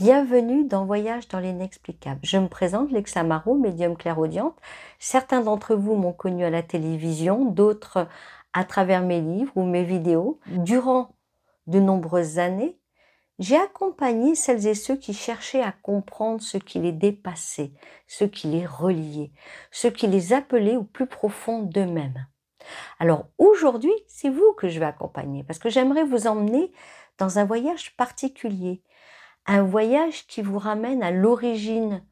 Bienvenue dans Voyage dans l'inexplicable. Je me présente, Lexa Marot, médium clairaudiente. Certains d'entre vous m'ont connue à la télévision, d'autres à travers mes livres ou mes vidéos. Durant de nombreuses années, j'ai accompagné celles et ceux qui cherchaient à comprendre ce qui les dépassait, ce qui les reliait, ce qui les appelait au plus profond d'eux-mêmes. Alors aujourd'hui, c'est vous que je vais accompagner parce que j'aimerais vous emmener dans un voyage particulier. Un voyage qui vous ramène à l'origine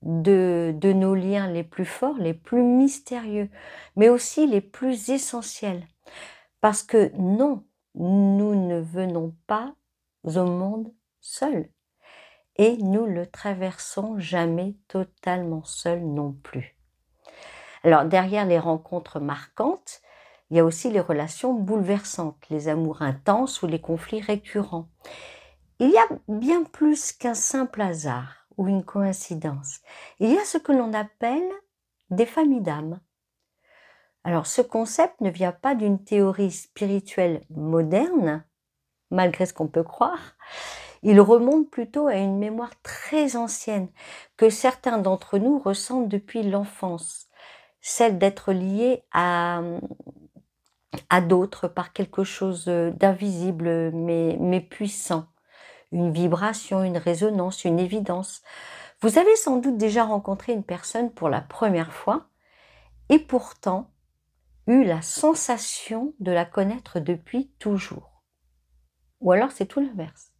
de nos liens les plus forts, les plus mystérieux, mais aussi les plus essentiels. Parce que non, nous ne venons pas au monde seuls et nous le traversons jamais totalement seuls non plus. Alors derrière les rencontres marquantes, il y a aussi les relations bouleversantes, les amours intenses ou les conflits récurrents. Il y a bien plus qu'un simple hasard ou une coïncidence. Il y a ce que l'on appelle des familles d'âmes. Alors ce concept ne vient pas d'une théorie spirituelle moderne, malgré ce qu'on peut croire. Il remonte plutôt à une mémoire très ancienne que certains d'entre nous ressentent depuis l'enfance. Celle d'être liés à d'autres par quelque chose d'invisible mais puissant. Une vibration, une résonance, une évidence. Vous avez sans doute déjà rencontré une personne pour la première fois et pourtant eu la sensation de la connaître depuis toujours. Ou alors c'est tout l'inverse.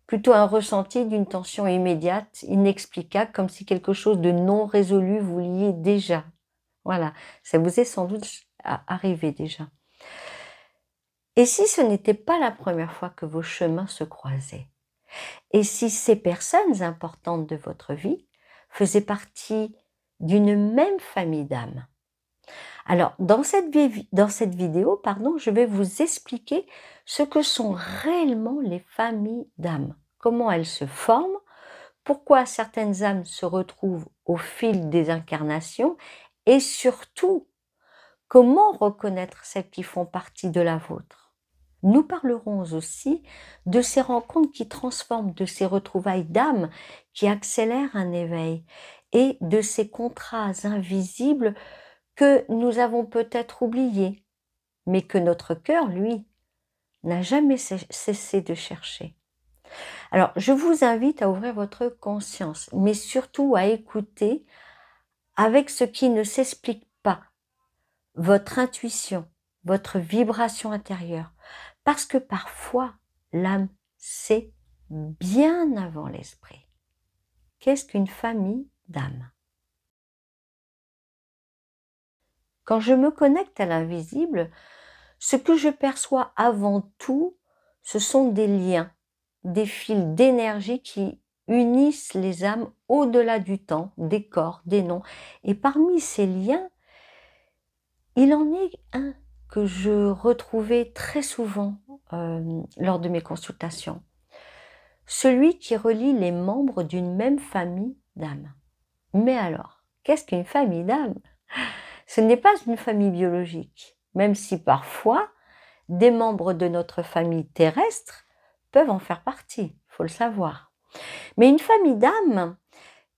Plutôt un ressenti d'une tension immédiate, inexplicable, comme si quelque chose de non résolu vous liait déjà. Voilà, ça vous est sans doute arrivé déjà. Et si ce n'était pas la première fois que vos chemins se croisaient? Et si ces personnes importantes de votre vie faisaient partie d'une même famille d'âmes? Alors, dans cette vidéo, je vais vous expliquer ce que sont réellement les familles d'âmes, comment elles se forment, pourquoi certaines âmes se retrouvent au fil des incarnations et surtout, comment reconnaître celles qui font partie de la vôtre. Nous parlerons aussi de ces rencontres qui transforment, de ces retrouvailles d'âmes qui accélèrent un éveil et de ces contrats invisibles que nous avons peut-être oubliés, mais que notre cœur, lui, n'a jamais cessé de chercher. Alors, je vous invite à ouvrir votre conscience, mais surtout à écouter avec ce qui ne s'explique pas, votre intuition, votre vibration intérieure. Parce que parfois, l'âme sait bien avant l'esprit. Qu'est-ce qu'une famille d'âmes? Quand je me connecte à l'invisible, ce que je perçois avant tout, ce sont des liens, des fils d'énergie qui unissent les âmes au-delà du temps, des corps, des noms. Et parmi ces liens, il en est un que je retrouvais très souvent lors de mes consultations. Celui qui relie les membres d'une même famille d'âmes. Mais alors, qu'est-ce qu'une famille d'âmes? Ce n'est pas une famille biologique, même si parfois, des membres de notre famille terrestre peuvent en faire partie, il faut le savoir. Mais une famille d'âmes,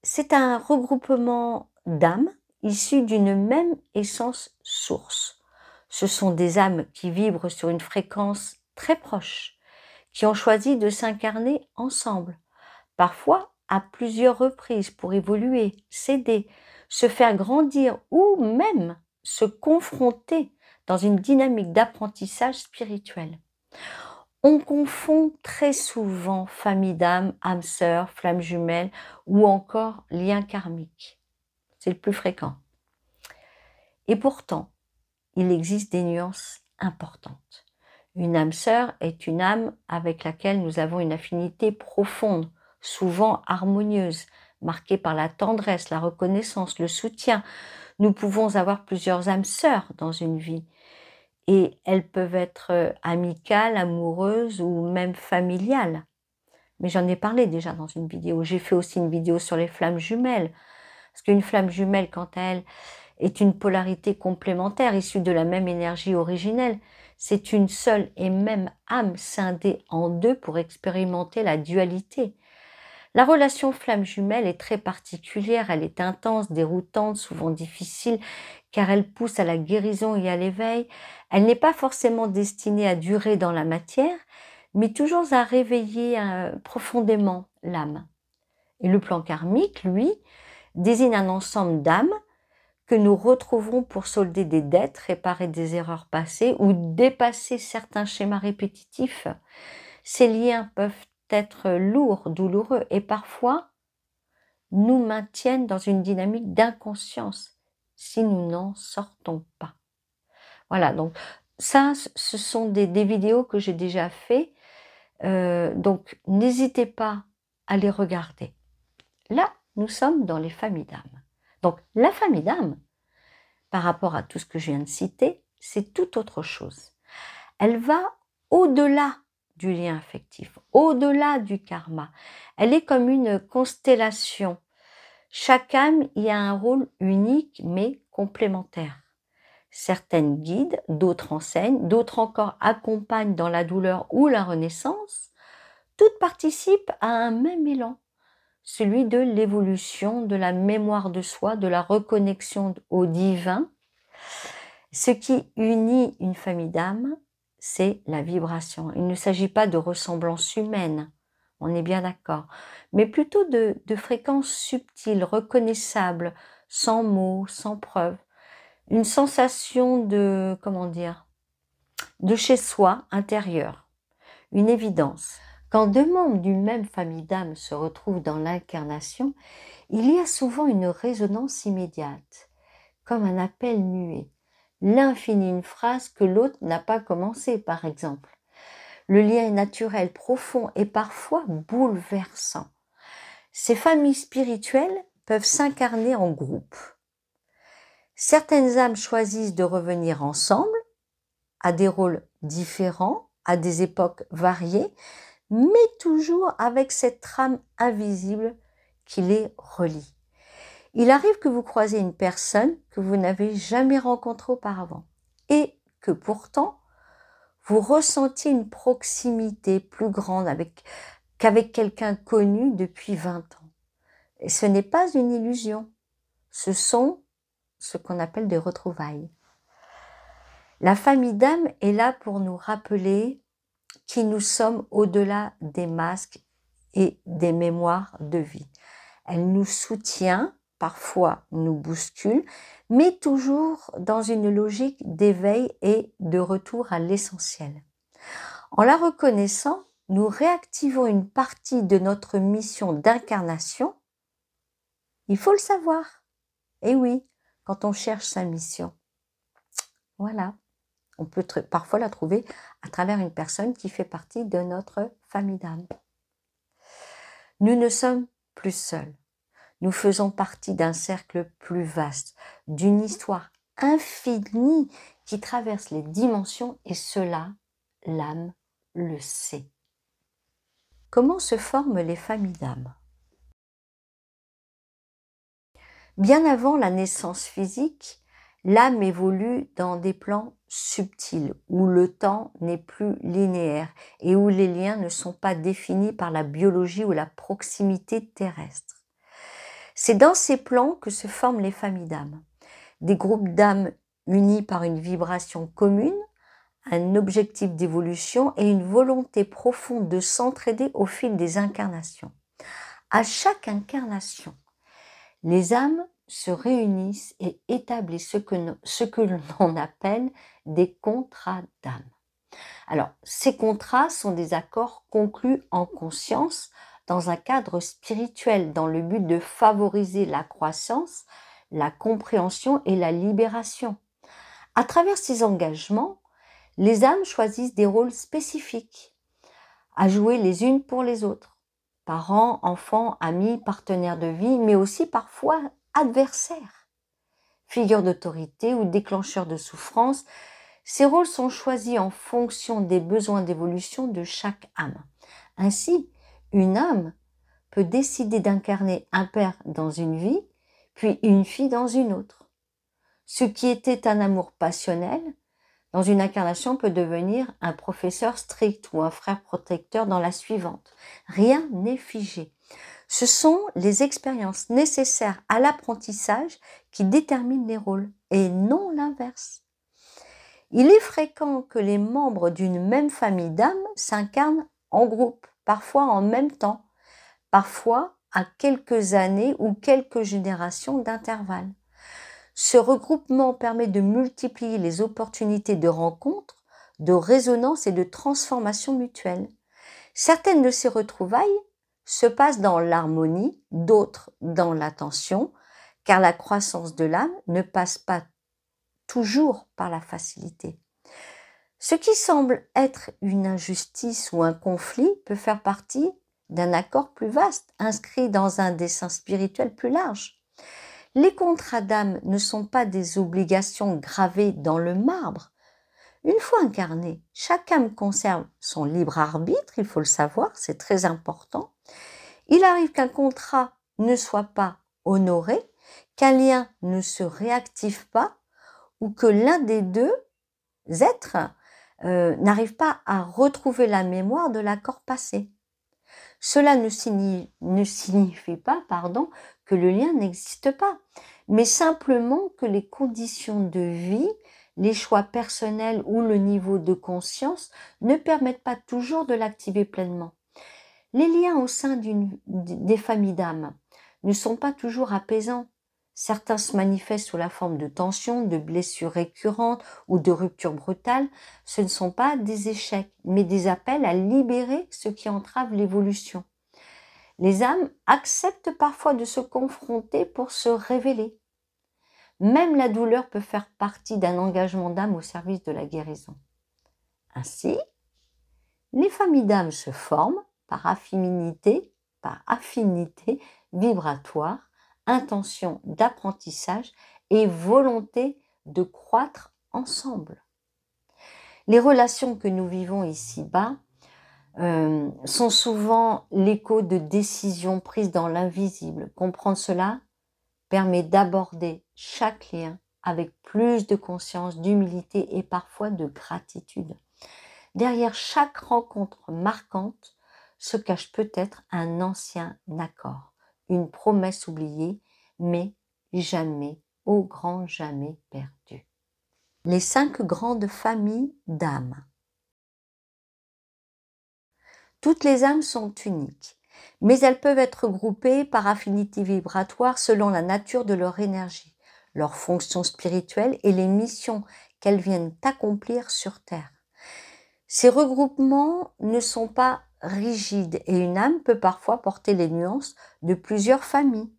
c'est un regroupement d'âmes issues d'une même essence source. Ce sont des âmes qui vibrent sur une fréquence très proche, qui ont choisi de s'incarner ensemble, parfois à plusieurs reprises pour évoluer, s'aider, se faire grandir ou même se confronter dans une dynamique d'apprentissage spirituel. On confond très souvent famille d'âmes, âmes sœurs, flammes jumelles ou encore liens karmiques. C'est le plus fréquent. Et pourtant, il existe des nuances importantes. Une âme sœur est une âme avec laquelle nous avons une affinité profonde, souvent harmonieuse, marquée par la tendresse, la reconnaissance, le soutien. Nous pouvons avoir plusieurs âmes sœurs dans une vie et elles peuvent être amicales, amoureuses ou même familiales. Mais j'en ai parlé déjà dans une vidéo. J'ai fait aussi une vidéo sur les flammes jumelles. Parce qu'une flamme jumelle, quant à elle, est une polarité complémentaire issue de la même énergie originelle. C'est une seule et même âme scindée en deux pour expérimenter la dualité, La relation flamme jumelle est très particulière, elle est intense, déroutante, souvent difficile, car elle pousse à la guérison et à l'éveil. Elle n'est pas forcément destinée à durer dans la matière, mais toujours à réveiller profondément l'âme. Et le plan karmique, lui, désigne un ensemble d'âmes que nous retrouverons pour solder des dettes, réparer des erreurs passées ou dépasser certains schémas répétitifs. Ces liens peuvent être lourds, douloureux et parfois nous maintiennent dans une dynamique d'inconscience si nous n'en sortons pas. Voilà, donc ça, ce sont des vidéos que j'ai déjà fait, donc n'hésitez pas à les regarder. Là, nous sommes dans les familles d'âmes. Donc la famille d'âmes, par rapport à tout ce que je viens de citer, c'est tout autre chose. Elle va au-delà du lien affectif, au-delà du karma. Elle est comme une constellation. Chaque âme y a un rôle unique mais complémentaire. Certaines guident, d'autres enseignent, d'autres encore accompagnent dans la douleur ou la renaissance. Toutes participent à un même élan, celui de l'évolution, de la mémoire de soi, de la reconnexion au divin. Ce qui unit une famille d'âmes, c'est la vibration. Il ne s'agit pas de ressemblance humaine, on est bien d'accord, mais plutôt de fréquences subtiles, reconnaissables, sans mots, sans preuves. Une sensation de, comment dire, de chez soi intérieur, une évidence. Quand deux membres d'une même famille d'âmes se retrouvent dans l'incarnation, il y a souvent une résonance immédiate, comme un appel muet. L'un finit une phrase que l'autre n'a pas commencée, par exemple. Le lien est naturel, profond et parfois bouleversant. Ces familles spirituelles peuvent s'incarner en groupe. Certaines âmes choisissent de revenir ensemble, à des rôles différents, à des époques variées, mais toujours avec cette trame invisible qui les relie. Il arrive que vous croisez une personne que vous n'avez jamais rencontrée auparavant et que pourtant, vous ressentiez une proximité plus grande qu'avec quelqu'un connu depuis 20 ans. Et ce n'est pas une illusion, ce sont ce qu'on appelle des retrouvailles. La famille d'âmes est là pour nous rappeler qui nous sommes au-delà des masques et des mémoires de vie. Elle nous soutient, parfois nous bouscule, mais toujours dans une logique d'éveil et de retour à l'essentiel. En la reconnaissant, nous réactivons une partie de notre mission d'incarnation. Il faut le savoir. Et oui, quand on cherche sa mission. Voilà. On peut parfois la trouver à travers une personne qui fait partie de notre famille d'âmes. Nous ne sommes plus seuls. Nous faisons partie d'un cercle plus vaste, d'une histoire infinie qui traverse les dimensions et cela, l'âme le sait. Comment se forment les familles d'âmes? Bien avant la naissance physique, l'âme évolue dans des plans subtils, où le temps n'est plus linéaire et où les liens ne sont pas définis par la biologie ou la proximité terrestre. C'est dans ces plans que se forment les familles d'âmes. Des groupes d'âmes unis par une vibration commune, un objectif d'évolution et une volonté profonde de s'entraider au fil des incarnations. À chaque incarnation, les âmes se réunissent et établissent ce que l'on appelle des contrats d'âme. Alors, ces contrats sont des accords conclus en conscience dans un cadre spirituel dans le but de favoriser la croissance, la compréhension et la libération. À travers ces engagements, les âmes choisissent des rôles spécifiques à jouer les unes pour les autres. Parents, enfants, amis, partenaires de vie, mais aussi parfois adversaires. Figures d'autorité ou déclencheurs de souffrance, ces rôles sont choisis en fonction des besoins d'évolution de chaque âme. Ainsi, une âme peut décider d'incarner un père dans une vie, puis une fille dans une autre. Ce qui était un amour passionnel, dans une incarnation peut devenir un professeur strict ou un frère protecteur dans la suivante. Rien n'est figé. Ce sont les expériences nécessaires à l'apprentissage qui déterminent les rôles et non l'inverse. Il est fréquent que les membres d'une même famille d'âmes s'incarnent en groupe, parfois en même temps, parfois à quelques années ou quelques générations d'intervalle. Ce regroupement permet de multiplier les opportunités de rencontres, de résonance et de transformation mutuelle. Certaines de ces retrouvailles se passent dans l'harmonie, d'autres dans la tension, car la croissance de l'âme ne passe pas toujours par la facilité. Ce qui semble être une injustice ou un conflit peut faire partie d'un accord plus vaste, inscrit dans un dessein spirituel plus large. Les contrats d'âme ne sont pas des obligations gravées dans le marbre. Une fois incarné, chaque âme conserve son libre arbitre, il faut le savoir, c'est très important. Il arrive qu'un contrat ne soit pas honoré, qu'un lien ne se réactive pas ou que l'un des deux êtres n'arrive pas à retrouver la mémoire de l'accord passé. Cela ne signifie pas, que le lien n'existe pas, mais simplement que les conditions de vie, les choix personnels ou le niveau de conscience ne permettent pas toujours de l'activer pleinement. Les liens au sein des familles d'âmes ne sont pas toujours apaisants. Certains se manifestent sous la forme de tensions, de blessures récurrentes ou de ruptures brutales. Ce ne sont pas des échecs, mais des appels à libérer ce qui entrave l'évolution. Les âmes acceptent parfois de se confronter pour se révéler. Même la douleur peut faire partie d'un engagement d'âme au service de la guérison. Ainsi, les familles d'âmes se forment par affinité vibratoire, intention d'apprentissage et volonté de croître ensemble. Les relations que nous vivons ici-bas sont souvent l'écho de décisions prises dans l'invisible. Comprendre cela permet d'aborder chaque lien avec plus de conscience, d'humilité et parfois de gratitude. Derrière chaque rencontre marquante se cache peut-être un ancien accord, une promesse oubliée, mais jamais, au grand jamais perdue. Les 5 grandes familles d'âmes. Toutes les âmes sont uniques, mais elles peuvent être groupées par affinité vibratoire selon la nature de leur énergie, leurs fonctions spirituelles et les missions qu'elles viennent accomplir sur Terre. Ces regroupements ne sont pas rigides et une âme peut parfois porter les nuances de plusieurs familles.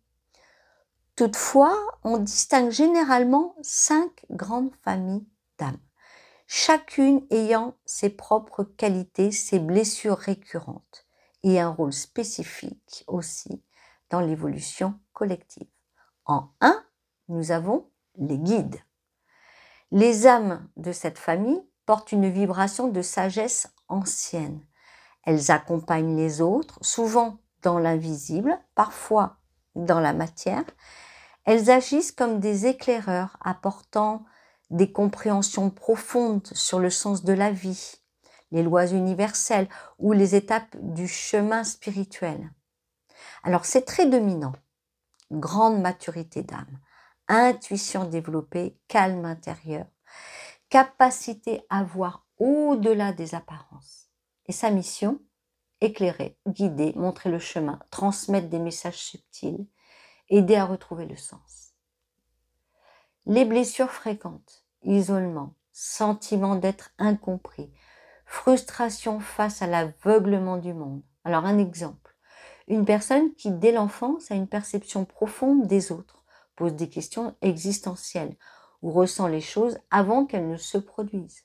Toutefois, on distingue généralement 5 grandes familles d'âmes, chacune ayant ses propres qualités, ses blessures récurrentes et un rôle spécifique aussi dans l'évolution collective. En 1, nous avons les guides. Les âmes de cette famille portent une vibration de sagesse ancienne. Elles accompagnent les autres, souvent dans l'invisible, parfois dans la matière. Elles agissent comme des éclaireurs, apportant des compréhensions profondes sur le sens de la vie, les lois universelles ou les étapes du chemin spirituel. Alors c'est très dominant, grande maturité d'âme, intuition développée, calme intérieur, capacité à voir au-delà des apparences. Et sa mission, éclairer, guider, montrer le chemin, transmettre des messages subtils, aider à retrouver le sens. Les blessures fréquentes, isolement, sentiment d'être incompris, frustration face à l'aveuglement du monde. Alors un exemple, une personne qui dès l'enfance a une perception profonde des autres, pose des questions existentielles ou ressent les choses avant qu'elles ne se produisent,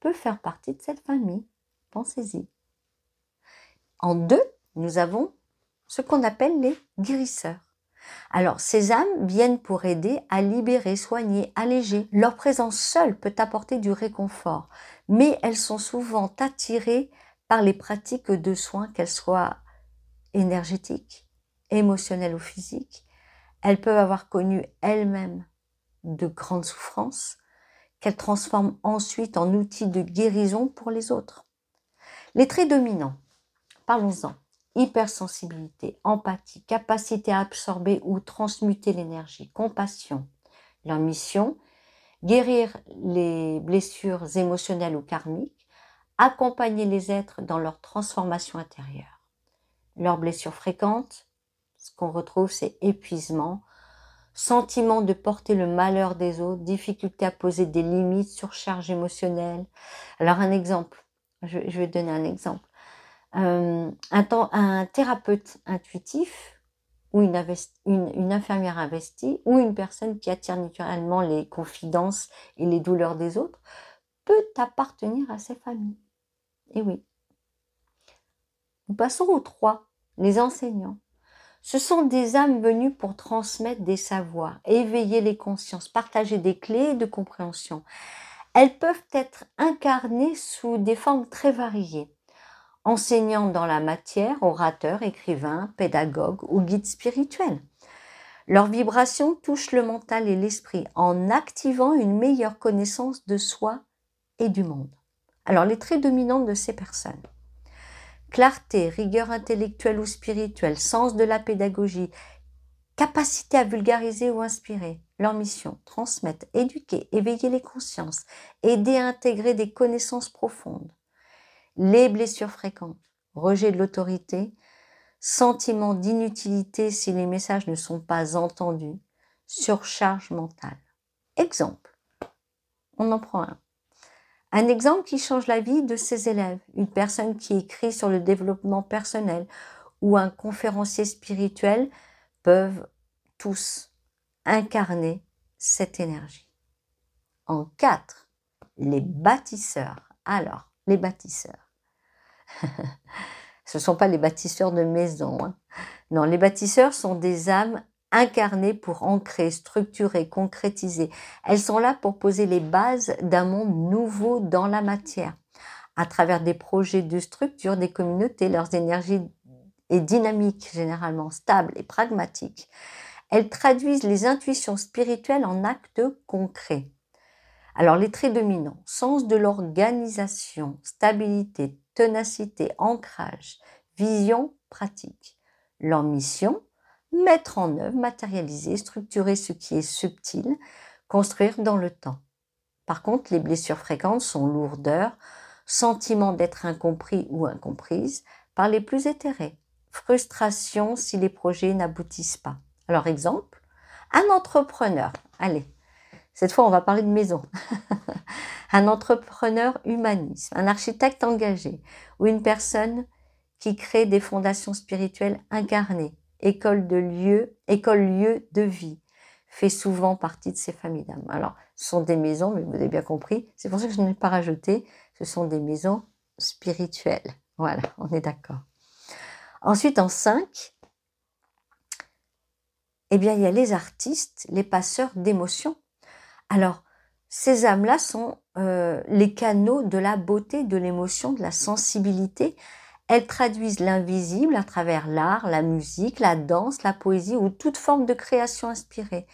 peut faire partie de cette famille. Pensez-y. En 2, nous avons ce qu'on appelle les guérisseurs. Alors, ces âmes viennent pour aider à libérer, soigner, alléger. Leur présence seule peut apporter du réconfort, mais elles sont souvent attirées par les pratiques de soins, qu'elles soient énergétiques, émotionnelles ou physiques. Elles peuvent avoir connu elles-mêmes de grandes souffrances, qu'elles transforment ensuite en outils de guérison pour les autres. Les traits dominants, parlons-en. hypersensibilité, empathie, capacité à absorber ou transmuter l'énergie, compassion. Leur mission, guérir les blessures émotionnelles ou karmiques, accompagner les êtres dans leur transformation intérieure. Leurs blessures fréquentes, ce qu'on retrouve, c'est épuisement, sentiment de porter le malheur des autres, difficulté à poser des limites, surcharge émotionnelle. Alors un exemple, je vais donner un exemple. Un thérapeute intuitif ou une infirmière investie ou une personne qui attire naturellement les confidences et les douleurs des autres peut appartenir à ces familles. Et oui. Nous passons aux 3, les enseignants. Ce sont des âmes venues pour transmettre des savoirs, éveiller les consciences, partager des clés de compréhension. Elles peuvent être incarnées sous des formes très variées. Enseignants dans la matière, orateurs, écrivains, pédagogues ou guides spirituels. Leur vibration touche le mental et l'esprit en activant une meilleure connaissance de soi et du monde. Alors, les traits dominants de ces personnes. Clarté, rigueur intellectuelle ou spirituelle, sens de la pédagogie, capacité à vulgariser ou inspirer. Leur mission, transmettre, éduquer, éveiller les consciences, aider à intégrer des connaissances profondes. Les blessures fréquentes, rejet de l'autorité, sentiment d'inutilité si les messages ne sont pas entendus, surcharge mentale. Exemple, on en prend un. Un exemple qui change la vie de ses élèves, une personne qui écrit sur le développement personnel ou un conférencier spirituel peuvent tous incarner cette énergie. En 4, les bâtisseurs. Alors, les bâtisseurs. Ce ne sont pas les bâtisseurs de maisons. Hein. Non, les bâtisseurs sont des âmes incarnées pour ancrer, structurer, concrétiser. Elles sont là pour poser les bases d'un monde nouveau dans la matière. À travers des projets de structure des communautés, leurs énergies est dynamique, généralement stable et pragmatique. Elles traduisent les intuitions spirituelles en actes concrets. Alors, les traits dominants, sens de l'organisation, stabilité, ténacité, ancrage, vision, pratique. Leur mission, mettre en œuvre, matérialiser, structurer ce qui est subtil, construire dans le temps. Par contre, les blessures fréquentes sont lourdeur, sentiment d'être incompris ou incomprise par les plus éthérés, frustration si les projets n'aboutissent pas. Alors, exemple, un entrepreneur, allez, cette fois on va parler de maison, un entrepreneur humaniste, un architecte engagé ou une personne qui crée des fondations spirituelles incarnées, école lieu de vie, fait souvent partie de ces familles d'âmes. Alors, ce sont des maisons, mais vous avez bien compris, c'est pour ça que je n'ai pas rajouté, ce sont des maisons spirituelles. Voilà, on est d'accord. Ensuite, en 5, eh bien, il y a les artistes, les passeurs d'émotions. Alors, ces âmes-là sont les canaux de la beauté, de l'émotion, de la sensibilité. Elles traduisent l'invisible à travers l'art, la musique, la danse, la poésie ou toute forme de création inspirée.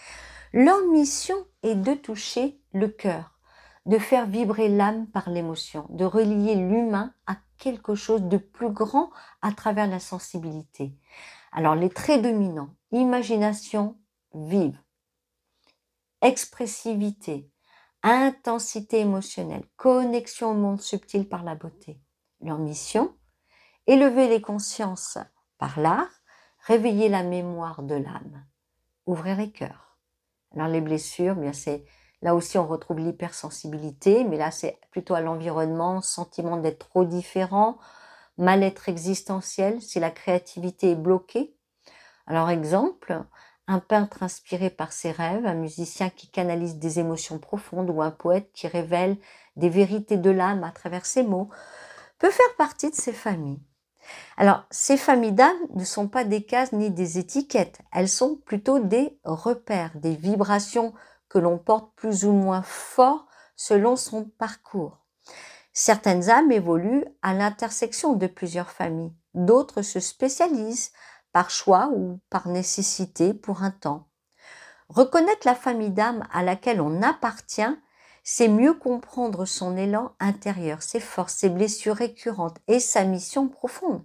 Leur mission est de toucher le cœur, de faire vibrer l'âme par l'émotion, de relier l'humain à quelque chose de plus grand à travers la sensibilité. Alors, les traits dominants, imagination vive, expressivité, intensité émotionnelle, connexion au monde subtil par la beauté. Leur mission, élever les consciences par l'art, réveiller la mémoire de l'âme, ouvrir les cœurs. Alors les blessures, bien c'est là aussi on retrouve l'hypersensibilité, mais là c'est plutôt à l'environnement, sentiment d'être trop différent, mal-être existentiel si la créativité est bloquée. Alors exemple, un peintre inspiré par ses rêves, un musicien qui canalise des émotions profondes ou un poète qui révèle des vérités de l'âme à travers ses mots, peut faire partie de ces familles. Alors, ces familles d'âmes ne sont pas des cases ni des étiquettes, elles sont plutôt des repères, des vibrations que l'on porte plus ou moins fort selon son parcours. Certaines âmes évoluent à l'intersection de plusieurs familles, d'autres se spécialisent par choix ou par nécessité pour un temps. Reconnaître la famille d'âmes à laquelle on appartient, c'est mieux comprendre son élan intérieur, ses forces, ses blessures récurrentes et sa mission profonde.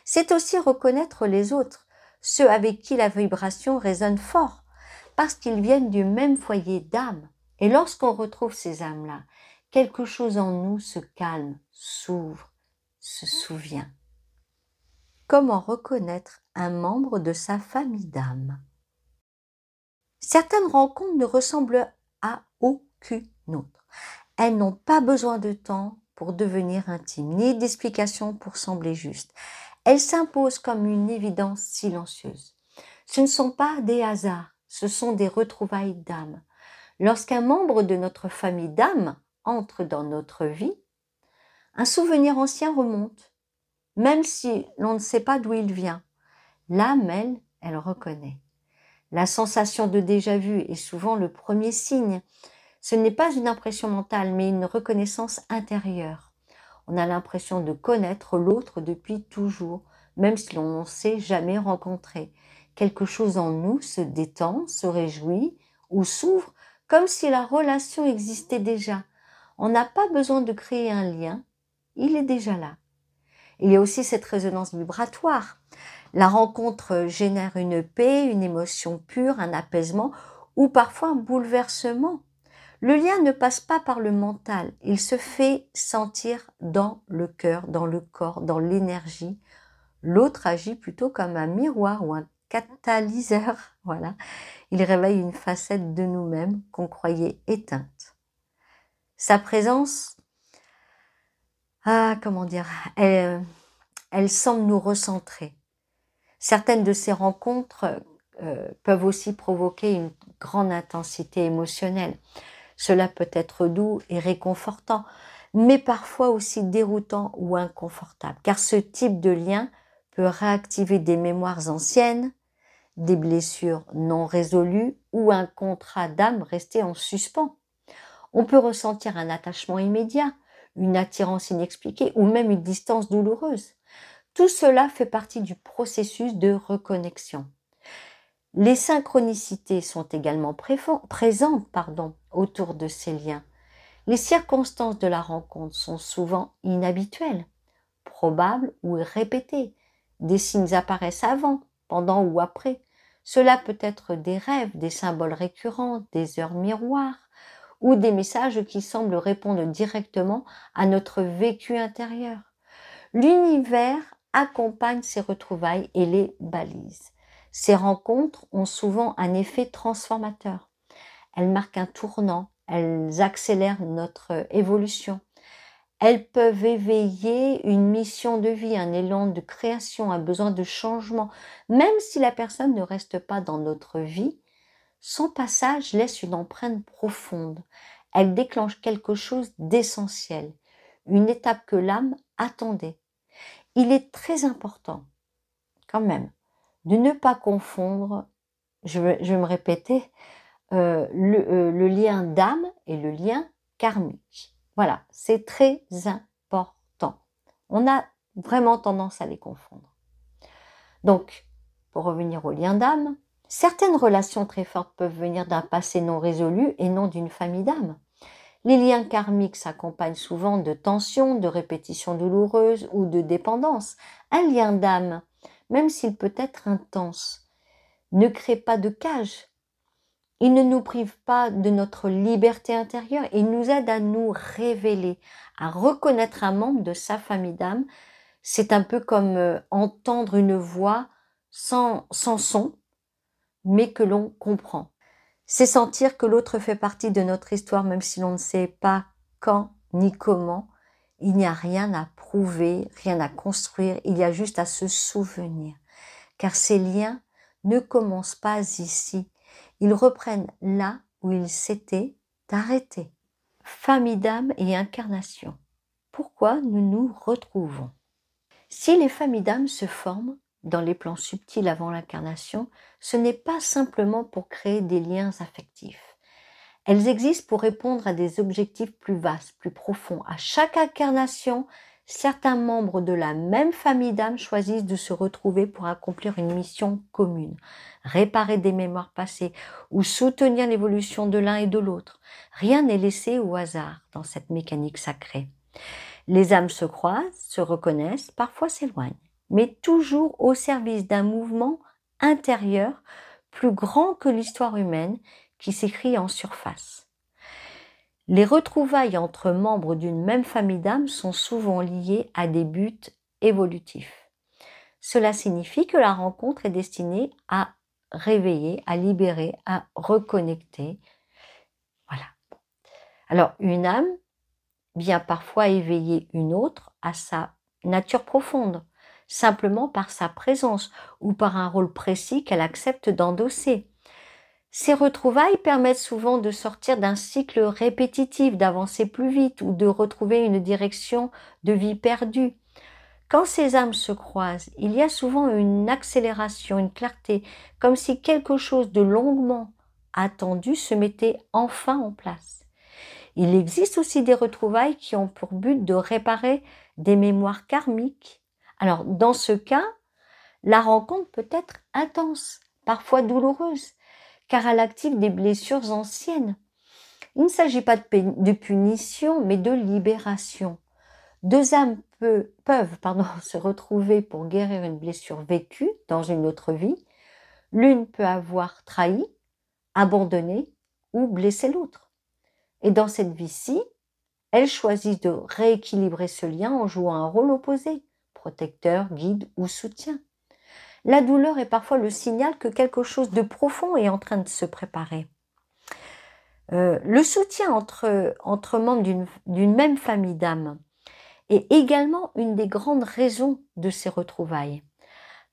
C'est aussi reconnaître les autres, ceux avec qui la vibration résonne fort, parce qu'ils viennent du même foyer d'âme. Et lorsqu'on retrouve ces âmes-là, quelque chose en nous se calme, s'ouvre, se souvient. Comment reconnaître un membre de sa famille d'âme? Certaines rencontres ne ressemblent à aucune autre. Elles n'ont pas besoin de temps pour devenir intimes, ni d'explications pour sembler justes. Elles s'imposent comme une évidence silencieuse. Ce ne sont pas des hasards, ce sont des retrouvailles d'âme. Lorsqu'un membre de notre famille d'âme entre dans notre vie, un souvenir ancien remonte, même si l'on ne sait pas d'où il vient. L'âme, elle reconnaît. La sensation de déjà-vu est souvent le premier signe. Ce n'est pas une impression mentale, mais une reconnaissance intérieure. On a l'impression de connaître l'autre depuis toujours, même si l'on ne s'est jamais rencontré. Quelque chose en nous se détend, se réjouit ou s'ouvre, comme si la relation existait déjà. On n'a pas besoin de créer un lien, il est déjà là. Il y a aussi cette résonance vibratoire. La rencontre génère une paix, une émotion pure, un apaisement ou parfois un bouleversement. Le lien ne passe pas par le mental, il se fait sentir dans le cœur, dans le corps, dans l'énergie. L'autre agit plutôt comme un miroir ou un catalyseur. Voilà. Il réveille une facette de nous-mêmes qu'on croyait éteinte. Sa présence, elle semble nous recentrer. Certaines de ces rencontres peuvent aussi provoquer une grande intensité émotionnelle. Cela peut être doux et réconfortant, mais parfois aussi déroutant ou inconfortable, car ce type de lien peut réactiver des mémoires anciennes, des blessures non résolues ou un contrat d'âme resté en suspens. On peut ressentir un attachement immédiat, une attirance inexpliquée ou même une distance douloureuse. Tout cela fait partie du processus de reconnexion. Les synchronicités sont également présentes autour de ces liens. Les circonstances de la rencontre sont souvent inhabituelles, probables ou répétées. Des signes apparaissent avant, pendant ou après. Cela peut être des rêves, des symboles récurrents, des heures miroirs ou des messages qui semblent répondre directement à notre vécu intérieur. L'univers accompagne ces retrouvailles et les balise. Ces rencontres ont souvent un effet transformateur. Elles marquent un tournant, elles accélèrent notre évolution. Elles peuvent éveiller une mission de vie, un élan de création, un besoin de changement. Même si la personne ne reste pas dans notre vie, son passage laisse une empreinte profonde. Elle déclenche quelque chose d'essentiel, une étape que l'âme attendait. Il est très important, quand même, de ne pas confondre, je vais me répéter, le lien d'âme et le lien karmique. Voilà, c'est très important. On a vraiment tendance à les confondre. Donc, pour revenir au lien d'âme, certaines relations très fortes peuvent venir d'un passé non résolu et non d'une famille d'âme. Les liens karmiques s'accompagnent souvent de tensions, de répétitions douloureuses ou de dépendance. Un lien d'âme, même s'il peut être intense, ne crée pas de cage. Il ne nous prive pas de notre liberté intérieure. Il nous aide à nous révéler, à reconnaître un membre de sa famille d'âme. C'est un peu comme entendre une voix sans son, mais que l'on comprend. C'est sentir que l'autre fait partie de notre histoire, même si l'on ne sait pas quand ni comment. Il n'y a rien à prouver, rien à construire, il y a juste à se souvenir. Car ces liens ne commencent pas ici. Ils reprennent là où ils s'étaient arrêtés. Famille d'âme et incarnation. Pourquoi nous nous retrouvons? Si les familles d'âme se forment dans les plans subtils avant l'incarnation, ce n'est pas simplement pour créer des liens affectifs. Elles existent pour répondre à des objectifs plus vastes, plus profonds. À chaque incarnation, certains membres de la même famille d'âme choisissent de se retrouver pour accomplir une mission commune, réparer des mémoires passées ou soutenir l'évolution de l'un et de l'autre. Rien n'est laissé au hasard dans cette mécanique sacrée. Les âmes se croisent, se reconnaissent, parfois s'éloignent. mais toujours au service d'un mouvement intérieur plus grand que l'histoire humaine qui s'écrit en surface. Les retrouvailles entre membres d'une même famille d'âmes sont souvent liées à des buts évolutifs. Cela signifie que la rencontre est destinée à réveiller, à libérer, à reconnecter. Voilà. Alors, une âme vient parfois éveiller une autre à sa nature profonde, simplement par sa présence ou par un rôle précis qu'elle accepte d'endosser. Ces retrouvailles permettent souvent de sortir d'un cycle répétitif, d'avancer plus vite ou de retrouver une direction de vie perdue. Quand ces âmes se croisent, il y a souvent une accélération, une clarté, comme si quelque chose de longuement attendu se mettait enfin en place. Il existe aussi des retrouvailles qui ont pour but de réparer des mémoires karmiques. Alors, dans ce cas, la rencontre peut être intense, parfois douloureuse, car elle active des blessures anciennes. Il ne s'agit pas de punition, mais de libération. Deux âmes peuvent se retrouver pour guérir une blessure vécue dans une autre vie. L'une peut avoir trahi, abandonné ou blessé l'autre. Et dans cette vie-ci, elles choisissent de rééquilibrer ce lien en jouant un rôle opposé, protecteur, guide ou soutien. La douleur est parfois le signal que quelque chose de profond est en train de se préparer. Le soutien entre membres d'une même famille d'âmes est également une des grandes raisons de ces retrouvailles.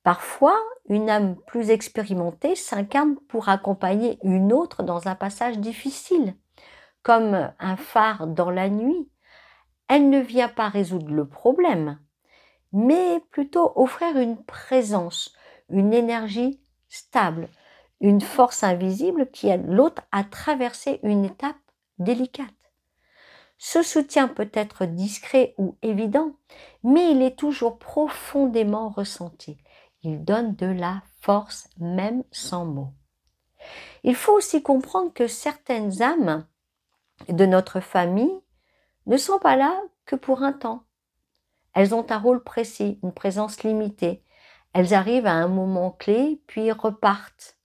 Parfois, une âme plus expérimentée s'incarne pour accompagner une autre dans un passage difficile, comme un phare dans la nuit. Elle ne vient pas résoudre le problème, mais plutôt offrir une présence, une énergie stable, une force invisible qui aide l'autre à traverser une étape délicate. Ce soutien peut être discret ou évident, mais il est toujours profondément ressenti. Il donne de la force même sans mots. Il faut aussi comprendre que certaines âmes de notre famille ne sont pas là que pour un temps. Elles ont un rôle précis, une présence limitée. Elles arrivent à un moment clé, puis repartent.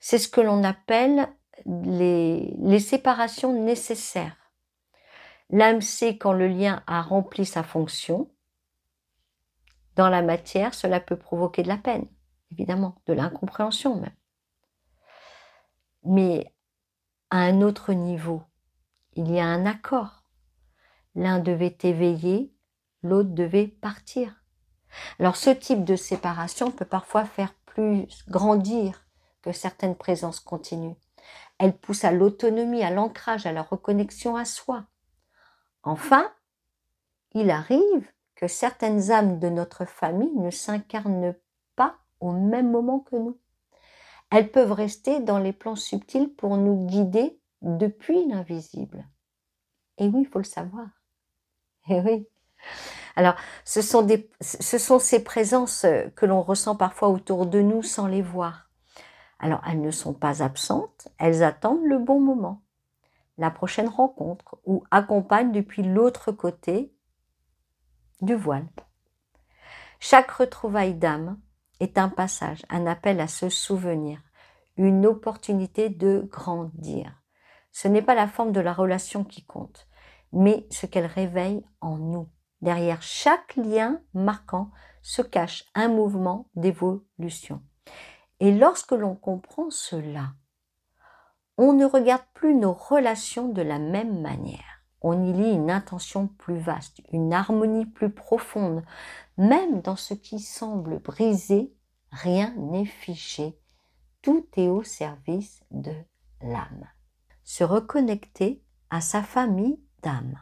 C'est ce que l'on appelle les séparations nécessaires. L'âme sait quand le lien a rempli sa fonction. Dans la matière, cela peut provoquer de la peine, évidemment, de l'incompréhension même. Mais à un autre niveau, il y a un accord. L'un devait éveiller, l'autre devait partir. Alors ce type de séparation peut parfois faire plus grandir que certaines présences continues. Elle pousse à l'autonomie, à l'ancrage, à la reconnexion à soi. Enfin, il arrive que certaines âmes de notre famille ne s'incarnent pas au même moment que nous. Elles peuvent rester dans les plans subtils pour nous guider depuis l'invisible. Et oui, il faut le savoir. Et oui. Alors, ce sont ces présences que l'on ressent parfois autour de nous sans les voir. Alors, elles ne sont pas absentes, elles attendent le bon moment, la prochaine rencontre, ou accompagnent depuis l'autre côté du voile. Chaque retrouvaille d'âme est un passage, un appel à se souvenir, une opportunité de grandir. Ce n'est pas la forme de la relation qui compte, mais ce qu'elle réveille en nous. Derrière chaque lien marquant se cache un mouvement d'évolution. Et lorsque l'on comprend cela, on ne regarde plus nos relations de la même manière. On y lit une intention plus vaste, une harmonie plus profonde. Même dans ce qui semble brisé, rien n'est figé. Tout est au service de l'âme. Se reconnecter à sa famille d'âme.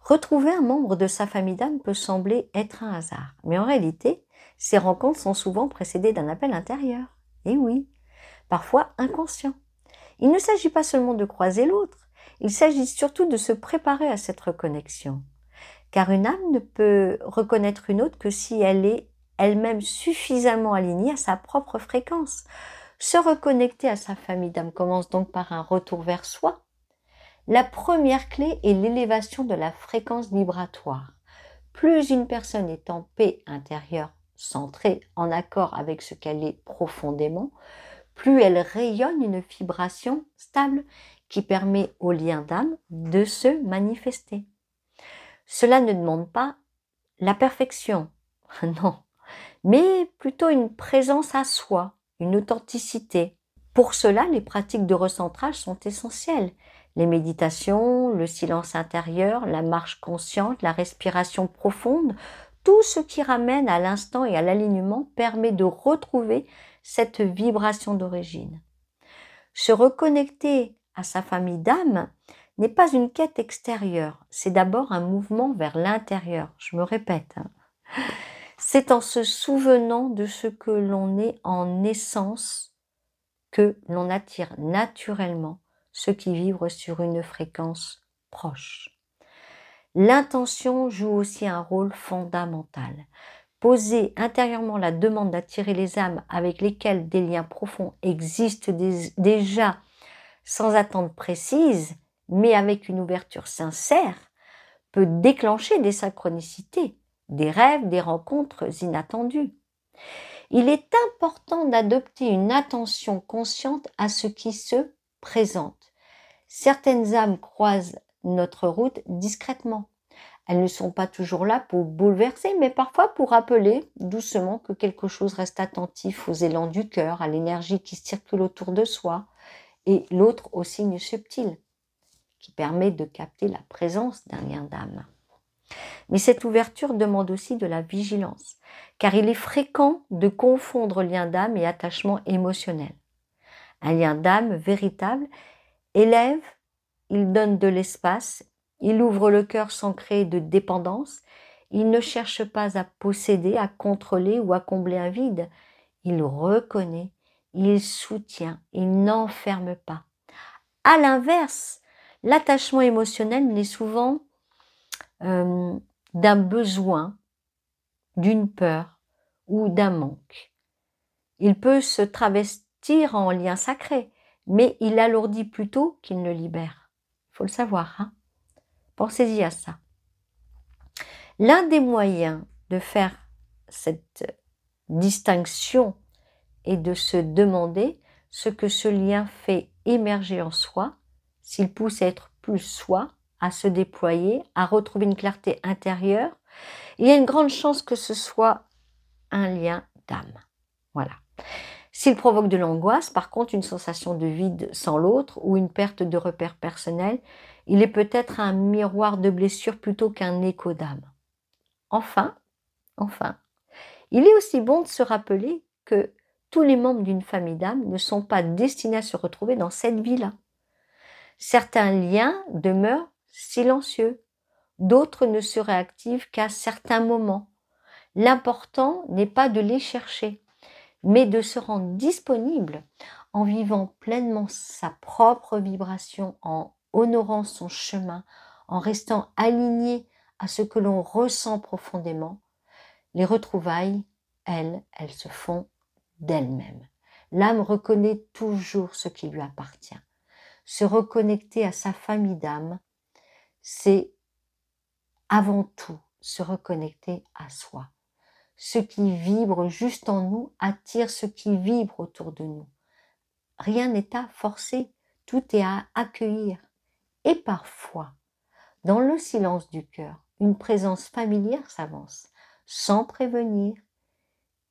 Retrouver un membre de sa famille d'âme peut sembler être un hasard, mais en réalité, ces rencontres sont souvent précédées d'un appel intérieur. Et oui, parfois inconscient. Il ne s'agit pas seulement de croiser l'autre, il s'agit surtout de se préparer à cette reconnexion. Car une âme ne peut reconnaître une autre que si elle est elle-même suffisamment alignée à sa propre fréquence. Se reconnecter à sa famille d'âme commence donc par un retour vers soi. La première clé est l'élévation de la fréquence vibratoire. Plus une personne est en paix intérieure, centrée, en accord avec ce qu'elle est profondément, plus elle rayonne une vibration stable qui permet au lien d'âme de se manifester. Cela ne demande pas la perfection, non, mais plutôt une présence à soi, une authenticité. Pour cela, les pratiques de recentrage sont essentielles. Les méditations, le silence intérieur, la marche consciente, la respiration profonde, tout ce qui ramène à l'instant et à l'alignement permet de retrouver cette vibration d'origine. Se reconnecter à sa famille d'âme n'est pas une quête extérieure, c'est d'abord un mouvement vers l'intérieur. Je me répète, hein. C'est en se souvenant de ce que l'on est en essence que l'on attire naturellement ce qui vibre sur une fréquence proche. L'intention joue aussi un rôle fondamental. Poser intérieurement la demande d'attirer les âmes avec lesquelles des liens profonds existent déjà sans attente précise, mais avec une ouverture sincère, peut déclencher des synchronicités, des rêves, des rencontres inattendues. Il est important d'adopter une attention consciente à ce qui se présente. Certaines âmes croisent notre route discrètement. Elles ne sont pas toujours là pour bouleverser, mais parfois pour rappeler doucement que quelque chose reste attentif aux élans du cœur, à l'énergie qui circule autour de soi, et l'autre aux signes subtils, qui permet de capter la présence d'un lien d'âme. Mais cette ouverture demande aussi de la vigilance, car il est fréquent de confondre lien d'âme et attachement émotionnel. Un lien d'âme véritable élève, il donne de l'espace, il ouvre le cœur sans créer de dépendance, il ne cherche pas à posséder, à contrôler ou à combler un vide. Il reconnaît, il soutient, il n'enferme pas. À l'inverse, l'attachement émotionnel naît souvent d'un besoin, d'une peur ou d'un manque. Il peut se travestir en lien sacré, mais il alourdit plutôt qu'il ne libère. Il faut le savoir, hein. Pensez-y à ça. L'un des moyens de faire cette distinction est de se demander ce que ce lien fait émerger en soi, s'il pousse à être plus soi, à se déployer, à retrouver une clarté intérieure. Il y a une grande chance que ce soit un lien d'âme. Voilà. S'il provoque de l'angoisse, par contre, une sensation de vide sans l'autre ou une perte de repère personnel, il est peut-être un miroir de blessure plutôt qu'un écho d'âme. Enfin, il est aussi bon de se rappeler que tous les membres d'une famille d'âme ne sont pas destinés à se retrouver dans cette vie-là. Certains liens demeurent silencieux, d'autres ne se réactivent qu'à certains moments. L'important n'est pas de les chercher, mais de se rendre disponible en vivant pleinement sa propre vibration, en honorant son chemin, en restant aligné à ce que l'on ressent profondément. Les retrouvailles, elles se font d'elles-mêmes. L'âme reconnaît toujours ce qui lui appartient. Se reconnecter à sa famille d'âme, c'est avant tout se reconnecter à soi. Ce qui vibre juste en nous attire ce qui vibre autour de nous. Rien n'est à forcer, tout est à accueillir. Et parfois, dans le silence du cœur, une présence familière s'avance, sans prévenir,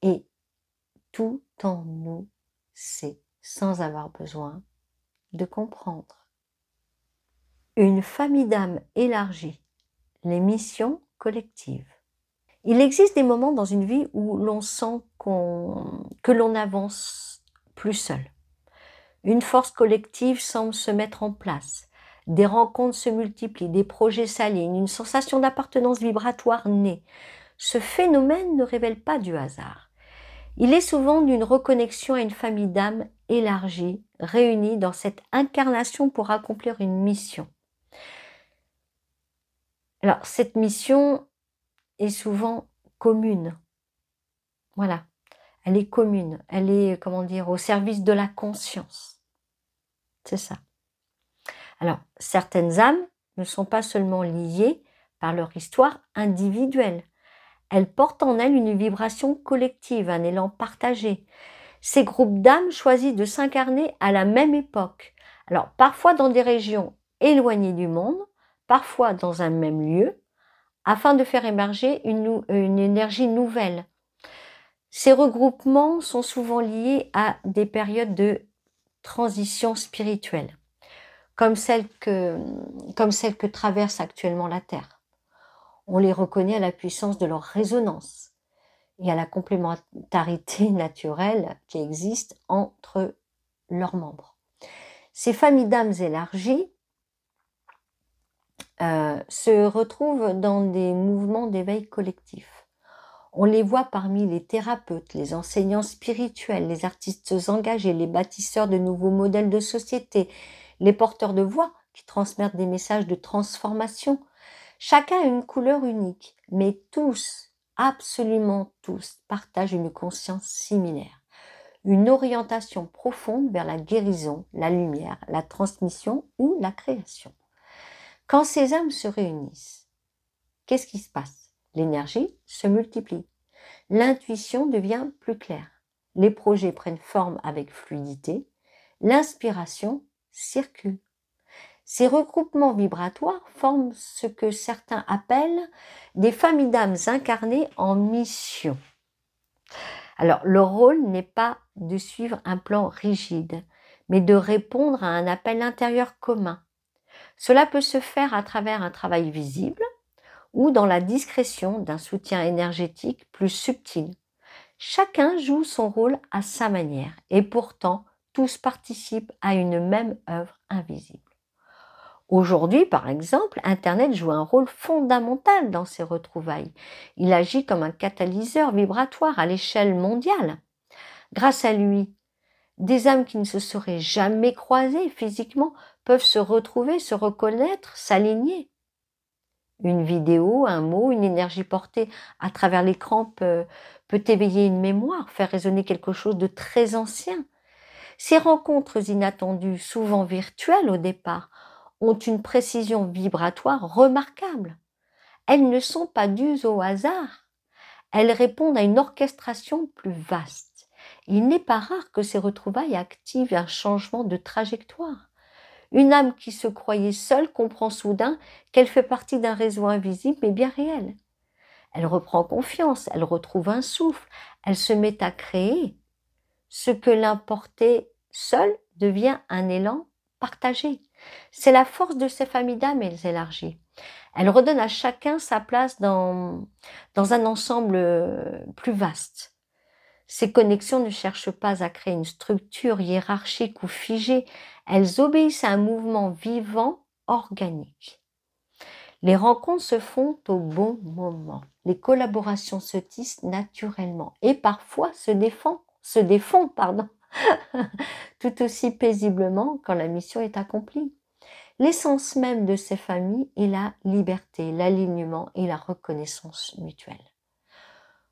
et tout en nous sait, sans avoir besoin de comprendre. Une famille d'âme élargie, les missions collectives. Il existe des moments dans une vie où l'on sent que l'on n'avance plus seul. Une force collective semble se mettre en place. Des rencontres se multiplient, des projets s'alignent, une sensation d'appartenance vibratoire naît. Ce phénomène ne révèle pas du hasard. Il est souvent d'une reconnexion à une famille d'âmes élargie, réunie dans cette incarnation pour accomplir une mission. Alors, cette mission est souvent commune. Voilà, elle est commune, elle est, comment dire, au service de la conscience. C'est ça. Alors, certaines âmes ne sont pas seulement liées par leur histoire individuelle. Elles portent en elles une vibration collective, un élan partagé. Ces groupes d'âmes choisissent de s'incarner à la même époque. Alors, parfois dans des régions éloignées du monde, parfois dans un même lieu, afin de faire émerger une énergie nouvelle. Ces regroupements sont souvent liés à des périodes de transition spirituelle, comme celle que traverse actuellement la Terre. On les reconnaît à la puissance de leur résonance et à la complémentarité naturelle qui existe entre leurs membres. Ces familles d'âmes élargies se retrouvent dans des mouvements d'éveil collectif. On les voit parmi les thérapeutes, les enseignants spirituels, les artistes engagés, les bâtisseurs de nouveaux modèles de société, les porteurs de voix qui transmettent des messages de transformation. Chacun a une couleur unique, mais tous, absolument tous, partagent une conscience similaire, une orientation profonde vers la guérison, la lumière, la transmission ou la création. Quand ces âmes se réunissent, qu'est-ce qui se passe? L'énergie se multiplie. L'intuition devient plus claire. Les projets prennent forme avec fluidité. L'inspiration circule. Ces regroupements vibratoires forment ce que certains appellent des familles d'âmes incarnées en mission. Alors, leur rôle n'est pas de suivre un plan rigide, mais de répondre à un appel intérieur commun. Cela peut se faire à travers un travail visible ou dans la discrétion d'un soutien énergétique plus subtil. Chacun joue son rôle à sa manière et pourtant tous participent à une même œuvre invisible. Aujourd'hui, par exemple, Internet joue un rôle fondamental dans ces retrouvailles. Il agit comme un catalyseur vibratoire à l'échelle mondiale. Grâce à lui, des âmes qui ne se seraient jamais croisées physiquement peuvent se retrouver, se reconnaître, s'aligner. Une vidéo, un mot, une énergie portée à travers l'écran peut éveiller une mémoire, faire résonner quelque chose de très ancien. Ces rencontres inattendues, souvent virtuelles au départ, ont une précision vibratoire remarquable. Elles ne sont pas dues au hasard. Elles répondent à une orchestration plus vaste. Il n'est pas rare que ces retrouvailles activent un changement de trajectoire. Une âme qui se croyait seule comprend soudain qu'elle fait partie d'un réseau invisible mais bien réel. Elle reprend confiance, elle retrouve un souffle, elle se met à créer. Ce que l'un portait seul devient un élan partagé. C'est la force de ces familles d'âmes élargies. Elles redonnent à chacun sa place dans un ensemble plus vaste. Ces connexions ne cherchent pas à créer une structure hiérarchique ou figée, elles obéissent à un mouvement vivant, organique. Les rencontres se font au bon moment. Les collaborations se tissent naturellement et parfois se défont, tout aussi paisiblement quand la mission est accomplie. L'essence même de ces familles est la liberté, l'alignement et la reconnaissance mutuelle.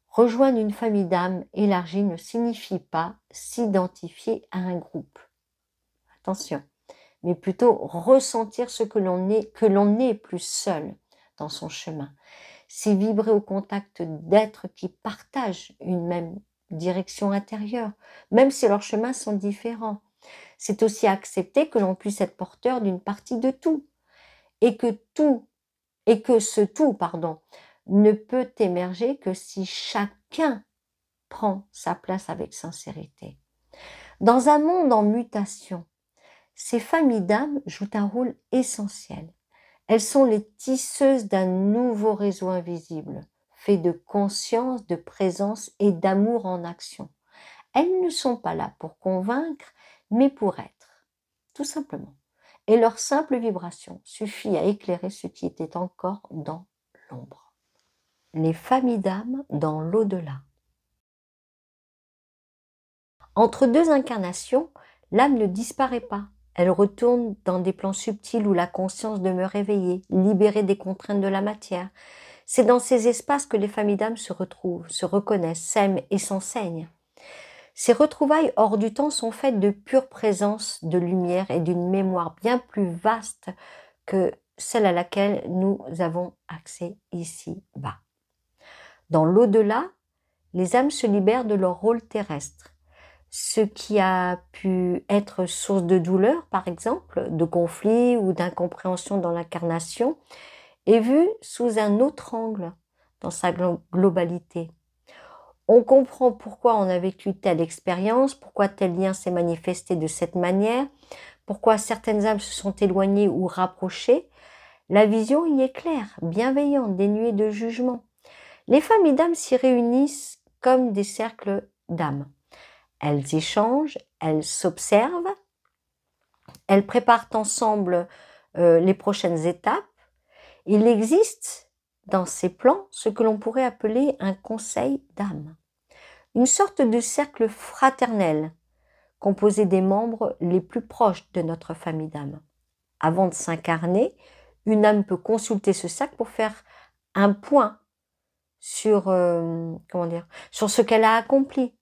Rejoindre une famille d'âmes élargie ne signifie pas s'identifier à un groupe. Attention, mais plutôt ressentir ce que l'on n'est plus seul dans son chemin. C'est vibrer au contact d'êtres qui partagent une même direction intérieure, même si leurs chemins sont différents. C'est aussi accepter que l'on puisse être porteur d'une partie de tout, et que ce tout, ne peut émerger que si chacun prend sa place avec sincérité. Dans un monde en mutation, ces familles d'âmes jouent un rôle essentiel. Elles sont les tisseuses d'un nouveau réseau invisible, fait de conscience, de présence et d'amour en action. Elles ne sont pas là pour convaincre, mais pour être, tout simplement. Et leur simple vibration suffit à éclairer ce qui était encore dans l'ombre. Les familles d'âmes dans l'au-delà. Entre deux incarnations, l'âme ne disparaît pas. Elle retourne dans des plans subtils où la conscience demeure éveillée, libérée des contraintes de la matière. C'est dans ces espaces que les familles d'âmes se retrouvent, se reconnaissent, s'aiment et s'enseignent. Ces retrouvailles hors du temps sont faites de pure présence, de lumière et d'une mémoire bien plus vaste que celle à laquelle nous avons accès ici-bas. Dans l'au-delà, les âmes se libèrent de leur rôle terrestre. Ce qui a pu être source de douleur, par exemple, de conflit ou d'incompréhension dans l'incarnation, est vu sous un autre angle, dans sa globalité. On comprend pourquoi on a vécu telle expérience, pourquoi tel lien s'est manifesté de cette manière, pourquoi certaines âmes se sont éloignées ou rapprochées. La vision y est claire, bienveillante, dénuée de jugement. Les familles d'âmes s'y réunissent comme des cercles d'âmes. Elles échangent, elles s'observent, elles préparent ensemble les prochaines étapes. Il existe dans ces plans ce que l'on pourrait appeler un conseil d'âme, une sorte de cercle fraternel composé des membres les plus proches de notre famille d'âmes. Avant de s'incarner, une âme peut consulter ce cercle pour faire un point sur, sur ce qu'elle a accompli,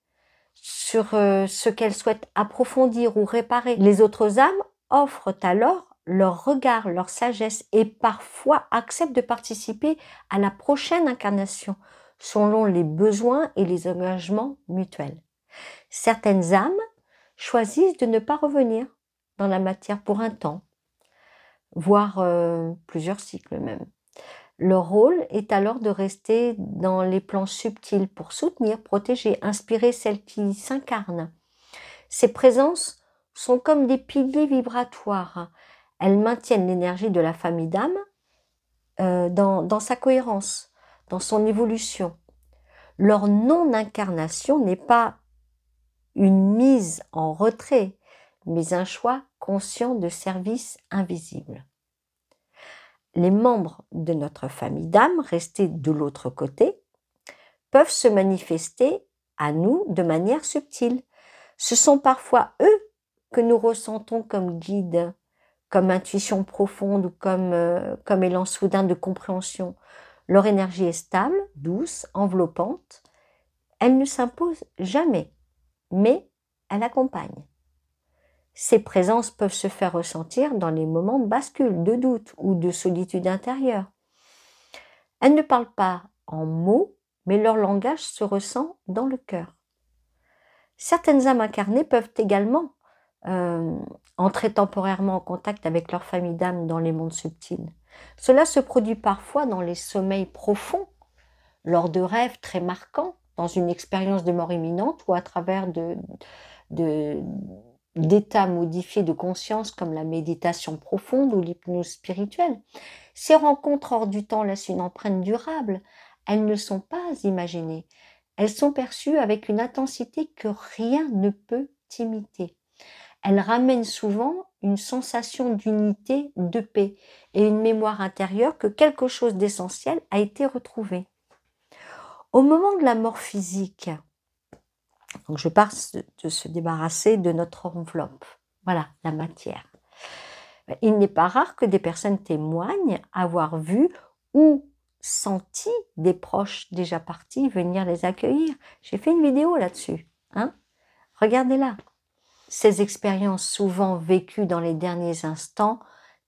sur ce qu'elle souhaite approfondir ou réparer. Les autres âmes offrent alors leur regard, leur sagesse et parfois acceptent de participer à la prochaine incarnation selon les besoins et les engagements mutuels. Certaines âmes choisissent de ne pas revenir dans la matière pour un temps, voire plusieurs cycles même. Leur rôle est alors de rester dans les plans subtils pour soutenir, protéger, inspirer celles qui s'incarnent. Ces présences sont comme des piliers vibratoires. Elles maintiennent l'énergie de la famille d'âmes dans sa cohérence, dans son évolution. Leur non-incarnation n'est pas une mise en retrait, mais un choix conscient de service invisible. Les membres de notre famille d'âmes, restés de l'autre côté, peuvent se manifester à nous de manière subtile. Ce sont parfois eux que nous ressentons comme guides, comme intuition profonde ou comme élan soudain de compréhension. Leur énergie est stable, douce, enveloppante. Elle ne s'impose jamais, mais elle accompagne. Ces présences peuvent se faire ressentir dans les moments de bascule, de doute ou de solitude intérieure. Elles ne parlent pas en mots, mais leur langage se ressent dans le cœur. Certaines âmes incarnées peuvent également entrer temporairement en contact avec leur famille d'âmes dans les mondes subtils. Cela se produit parfois dans les sommeils profonds, lors de rêves très marquants, dans une expérience de mort imminente ou à travers d'états modifiés de conscience comme la méditation profonde ou l'hypnose spirituelle. Ces rencontres hors du temps laissent une empreinte durable. Elles ne sont pas imaginées. Elles sont perçues avec une intensité que rien ne peut imiter. Elles ramènent souvent une sensation d'unité, de paix et une mémoire intérieure que quelque chose d'essentiel a été retrouvé. Au moment de la mort physique, donc je parle de se débarrasser de notre enveloppe, voilà, la matière. Il n'est pas rare que des personnes témoignent avoir vu ou senti des proches déjà partis venir les accueillir. J'ai fait une vidéo là-dessus, hein? Regardez-la. Ces expériences souvent vécues dans les derniers instants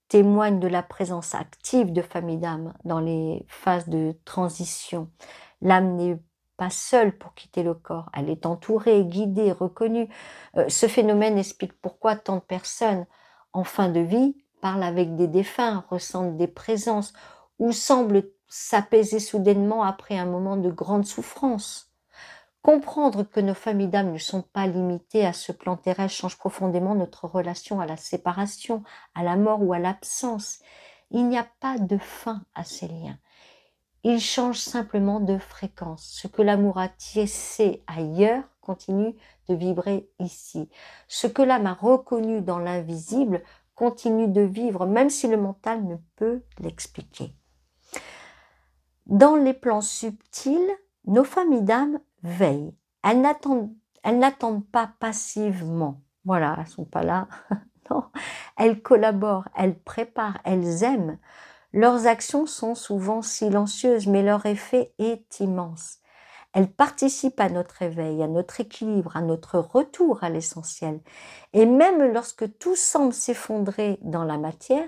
témoignent de la présence active de familles d'âmes dans les phases de transition. L'âme n'est pas seule pour quitter le corps, elle est entourée, guidée, reconnue. Ce phénomène explique pourquoi tant de personnes en fin de vie parlent avec des défunts, ressentent des présences ou semblent s'apaiser soudainement après un moment de grande souffrance. Comprendre que nos familles d'âmes ne sont pas limitées à ce plan terrestre change profondément notre relation à la séparation, à la mort ou à l'absence. Il n'y a pas de fin à ces liens. Ils changent simplement de fréquence. Ce que l'amour a tissé ailleurs continue de vibrer ici. Ce que l'âme a reconnu dans l'invisible continue de vivre, même si le mental ne peut l'expliquer. Dans les plans subtils, nos familles d'âmes veillent. Elles n'attendent pas passivement. Voilà, elles ne sont pas là. Non, elles collaborent, elles préparent, elles aiment. Leurs actions sont souvent silencieuses, mais leur effet est immense. Elles participent à notre éveil, à notre équilibre, à notre retour à l'essentiel. Et même lorsque tout semble s'effondrer dans la matière,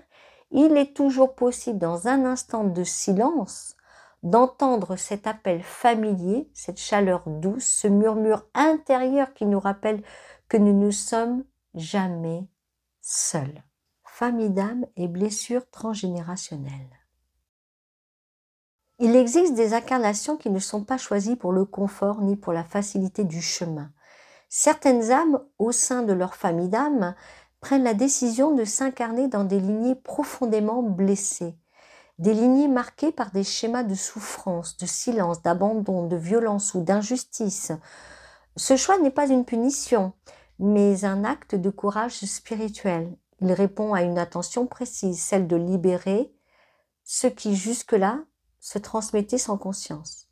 il est toujours possible dans un instant de silence d'entendre cet appel familier, cette chaleur douce, ce murmure intérieur qui nous rappelle que nous ne sommes jamais seuls. Famille d'âme et blessures transgénérationnelles. Il existe des incarnations qui ne sont pas choisies pour le confort ni pour la facilité du chemin. Certaines âmes, au sein de leur famille d'âme, prennent la décision de s'incarner dans des lignées profondément blessées, des lignées marquées par des schémas de souffrance, de silence, d'abandon, de violence ou d'injustice. Ce choix n'est pas une punition, mais un acte de courage spirituel. Il répond à une intention précise, celle de libérer ce qui jusque-là se transmettait sans conscience.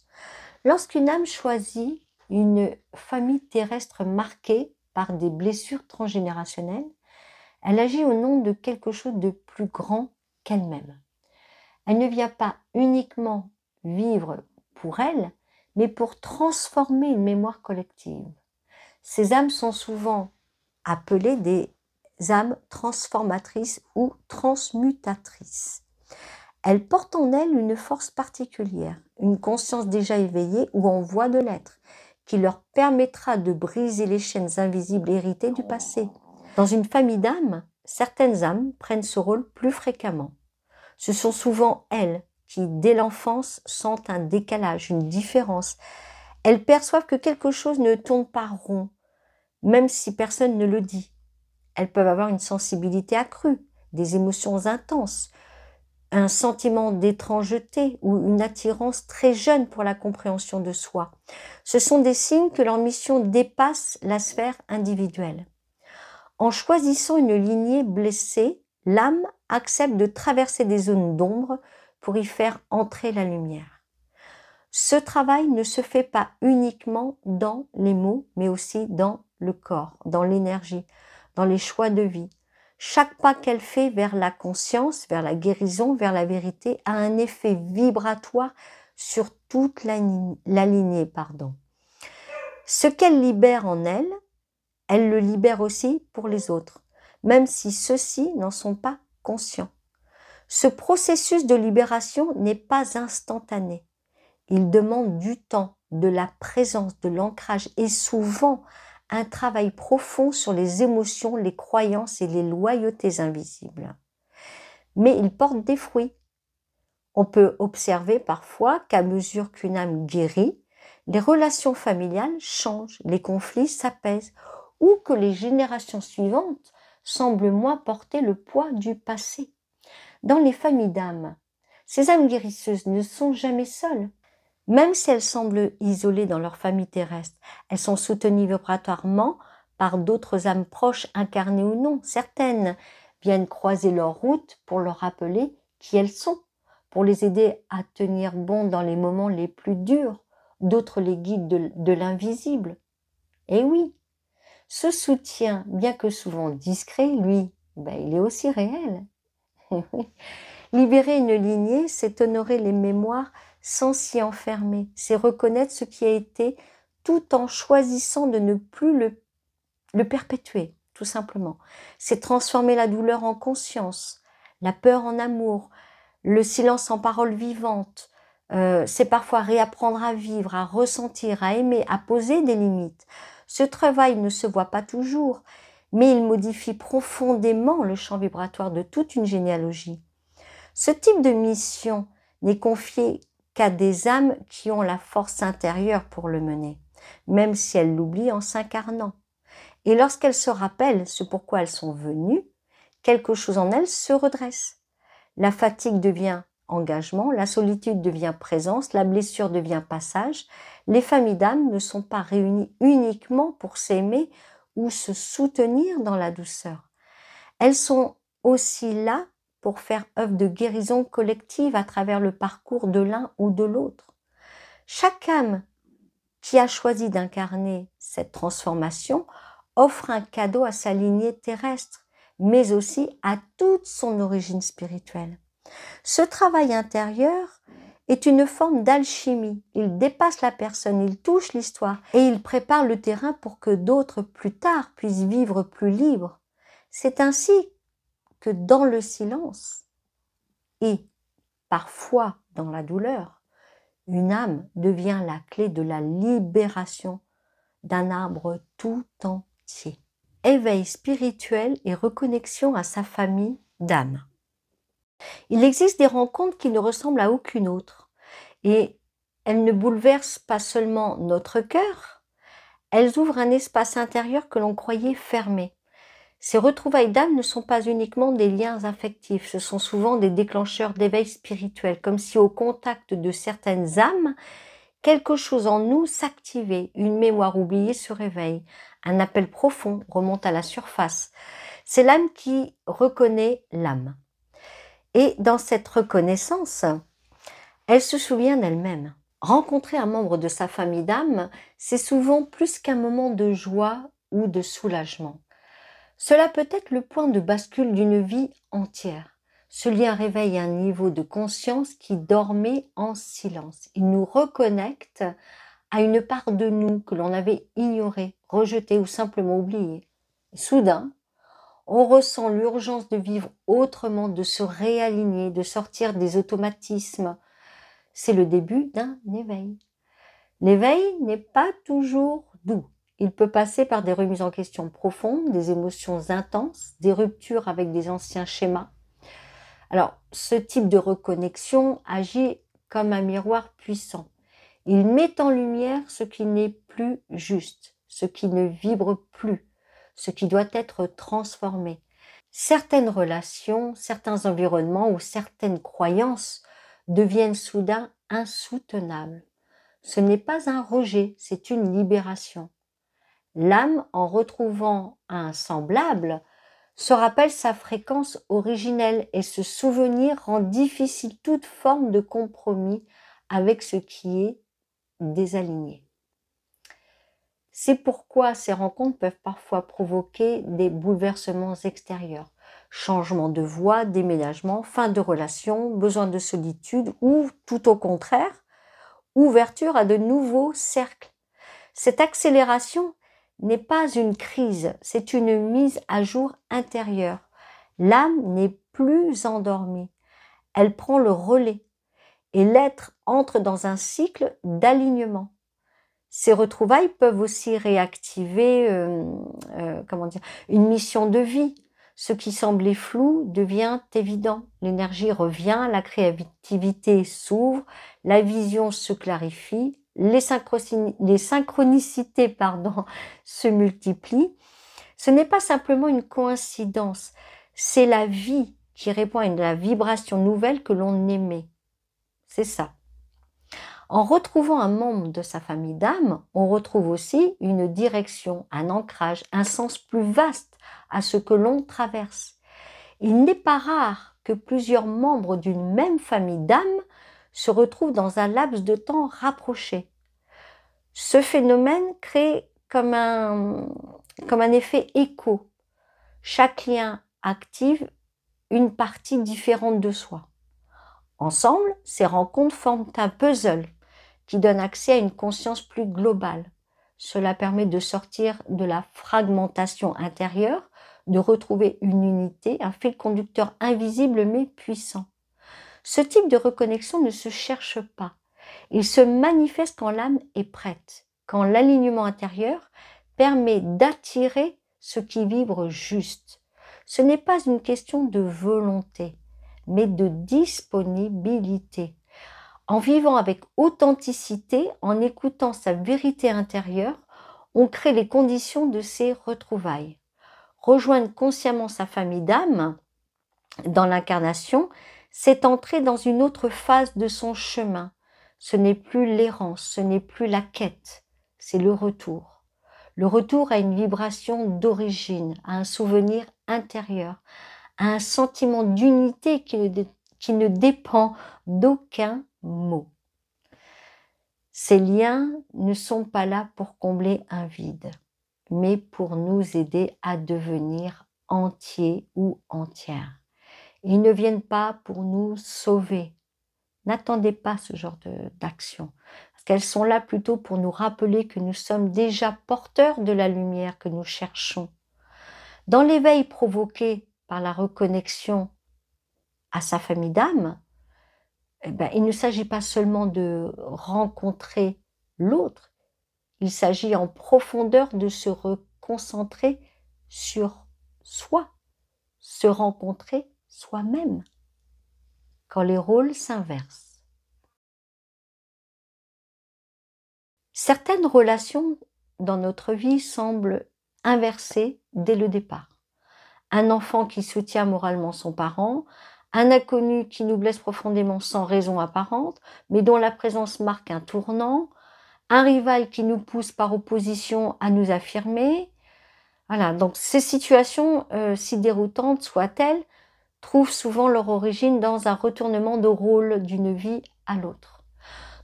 Lorsqu'une âme choisit une famille terrestre marquée par des blessures transgénérationnelles, elle agit au nom de quelque chose de plus grand qu'elle-même. Elle ne vient pas uniquement vivre pour elle, mais pour transformer une mémoire collective. Ces âmes sont souvent appelées des âmes transformatrices ou transmutatrices. Elles portent en elles une force particulière, une conscience déjà éveillée ou en voie de l'être, qui leur permettra de briser les chaînes invisibles héritées du passé. Dans une famille d'âmes, certaines âmes prennent ce rôle plus fréquemment. Ce sont souvent elles qui, dès l'enfance, sentent un décalage, une différence. Elles perçoivent que quelque chose ne tourne pas rond, même si personne ne le dit. Elles peuvent avoir une sensibilité accrue, des émotions intenses, un sentiment d'étrangeté ou une attirance très jeune pour la compréhension de soi. Ce sont des signes que leur mission dépasse la sphère individuelle. En choisissant une lignée blessée, l'âme accepte de traverser des zones d'ombre pour y faire entrer la lumière. Ce travail ne se fait pas uniquement dans les mots, mais aussi dans le corps, dans l'énergie, dans les choix de vie. Chaque pas qu'elle fait vers la conscience, vers la guérison, vers la vérité, a un effet vibratoire sur toute la lignée. Ce qu'elle libère en elle, elle le libère aussi pour les autres, même si ceux-ci n'en sont pas conscients. Ce processus de libération n'est pas instantané. Il demande du temps, de la présence, de l'ancrage et souvent un travail profond sur les émotions, les croyances et les loyautés invisibles. Mais il porte des fruits. On peut observer parfois qu'à mesure qu'une âme guérit, les relations familiales changent, les conflits s'apaisent ou que les générations suivantes semblent moins porter le poids du passé. Dans les familles d'âmes, ces âmes guérisseuses ne sont jamais seules. Même si elles semblent isolées dans leur famille terrestre, elles sont soutenues vibratoirement par d'autres âmes proches, incarnées ou non. Certaines viennent croiser leur route pour leur rappeler qui elles sont, pour les aider à tenir bon dans les moments les plus durs. D'autres les guident de l'invisible. Et oui, ce soutien, bien que souvent discret, lui, il est aussi réel. Libérer une lignée, c'est honorer les mémoires sans s'y enfermer, c'est reconnaître ce qui a été tout en choisissant de ne plus le perpétuer, tout simplement. C'est transformer la douleur en conscience, la peur en amour, le silence en parole vivante. C'est parfois réapprendre à vivre, à ressentir, à aimer, à poser des limites. Ce travail ne se voit pas toujours, mais il modifie profondément le champ vibratoire de toute une généalogie. Ce type de mission n'est confié qu'à des âmes qui ont la force intérieure pour le mener, même si elles l'oublient en s'incarnant. Et lorsqu'elles se rappellent ce pourquoi elles sont venues, quelque chose en elles se redresse. La fatigue devient engagement, la solitude devient présence, la blessure devient passage. Les familles d'âmes ne sont pas réunies uniquement pour s'aimer ou se soutenir dans la douceur. Elles sont aussi là pour faire œuvre de guérison collective à travers le parcours de l'un ou de l'autre. Chaque âme qui a choisi d'incarner cette transformation offre un cadeau à sa lignée terrestre, mais aussi à toute son origine spirituelle. Ce travail intérieur est une forme d'alchimie. Il dépasse la personne, il touche l'histoire et il prépare le terrain pour que d'autres plus tard puissent vivre plus libres. C'est ainsi que dans le silence, Et parfois, dans la douleur, une âme devient la clé de la libération d'un arbre tout entier. Éveil spirituel et reconnexion à sa famille d'âme. Il existe des rencontres qui ne ressemblent à aucune autre et elles ne bouleversent pas seulement notre cœur, elles ouvrent un espace intérieur que l'on croyait fermé. Ces retrouvailles d'âme ne sont pas uniquement des liens affectifs, ce sont souvent des déclencheurs d'éveil spirituel, comme si au contact de certaines âmes, quelque chose en nous s'activait, une mémoire oubliée se réveille, un appel profond remonte à la surface. C'est l'âme qui reconnaît l'âme. Et dans cette reconnaissance, elle se souvient d'elle-même. Rencontrer un membre de sa famille d'âme, c'est souvent plus qu'un moment de joie ou de soulagement. Cela peut être le point de bascule d'une vie entière. Ce lien réveille un niveau de conscience qui dormait en silence. Il nous reconnecte à une part de nous que l'on avait ignorée, rejetée ou simplement oubliée. Soudain, on ressent l'urgence de vivre autrement, de se réaligner, de sortir des automatismes. C'est le début d'un éveil. L'éveil n'est pas toujours doux. Il peut passer par des remises en question profondes, des émotions intenses, des ruptures avec des anciens schémas. Alors, ce type de reconnexion agit comme un miroir puissant. Il met en lumière ce qui n'est plus juste, ce qui ne vibre plus, ce qui doit être transformé. Certaines relations, certains environnements ou certaines croyances deviennent soudain insoutenables. Ce n'est pas un rejet, c'est une libération. L'âme, en retrouvant un semblable, se rappelle sa fréquence originelle et ce souvenir rend difficile toute forme de compromis avec ce qui est désaligné. C'est pourquoi ces rencontres peuvent parfois provoquer des bouleversements extérieurs, changement de voie, déménagement, fin de relation, besoin de solitude ou, tout au contraire, ouverture à de nouveaux cercles. Cette accélération n'est pas une crise, c'est une mise à jour intérieure. L'âme n'est plus endormie, elle prend le relais et l'être entre dans un cycle d'alignement. Ces retrouvailles peuvent aussi réactiver une mission de vie. Ce qui semblait flou devient évident. L'énergie revient, la créativité s'ouvre, la vision se clarifie, les synchronicités se multiplient. Ce n'est pas simplement une coïncidence, c'est la vie qui répond à la vibration nouvelle que l'on aimait. C'est ça. En retrouvant un membre de sa famille d'âme, on retrouve aussi une direction, un ancrage, un sens plus vaste à ce que l'on traverse. Il n'est pas rare que plusieurs membres d'une même famille d'âme se retrouvent dans un laps de temps rapproché. Ce phénomène crée comme un effet écho. Chaque lien active une partie différente de soi. Ensemble, ces rencontres forment un puzzle qui donne accès à une conscience plus globale. Cela permet de sortir de la fragmentation intérieure, de retrouver une unité, un fil conducteur invisible mais puissant. Ce type de reconnexion ne se cherche pas. Il se manifeste quand l'âme est prête, quand l'alignement intérieur permet d'attirer ce qui vibre juste. Ce n'est pas une question de volonté, mais de disponibilité. En vivant avec authenticité, en écoutant sa vérité intérieure, on crée les conditions de ces retrouvailles. Rejoindre consciemment sa famille d'âme dans l'incarnation, c'est entrer dans une autre phase de son chemin. Ce n'est plus l'errance, ce n'est plus la quête, c'est le retour. Le retour à une vibration d'origine, à un souvenir intérieur, à un sentiment d'unité qui ne dépend d'aucun mot. Ces liens ne sont pas là pour combler un vide, mais pour nous aider à devenir entiers ou entières. Ils ne viennent pas pour nous sauver. N'attendez pas ce genre d'action, parce qu'elles sont là plutôt pour nous rappeler que nous sommes déjà porteurs de la lumière que nous cherchons. Dans l'éveil provoqué par la reconnexion à sa famille d'âme, eh ben, il ne s'agit pas seulement de rencontrer l'autre, il s'agit en profondeur de se reconcentrer sur soi, se rencontrer soi-même, quand les rôles s'inversent. Certaines relations dans notre vie semblent inversées dès le départ. Un enfant qui soutient moralement son parent, un inconnu qui nous blesse profondément sans raison apparente, mais dont la présence marque un tournant, un rival qui nous pousse par opposition à nous affirmer. Voilà, donc ces situations, si déroutantes soient-elles, trouvent souvent leur origine dans un retournement de rôle d'une vie à l'autre.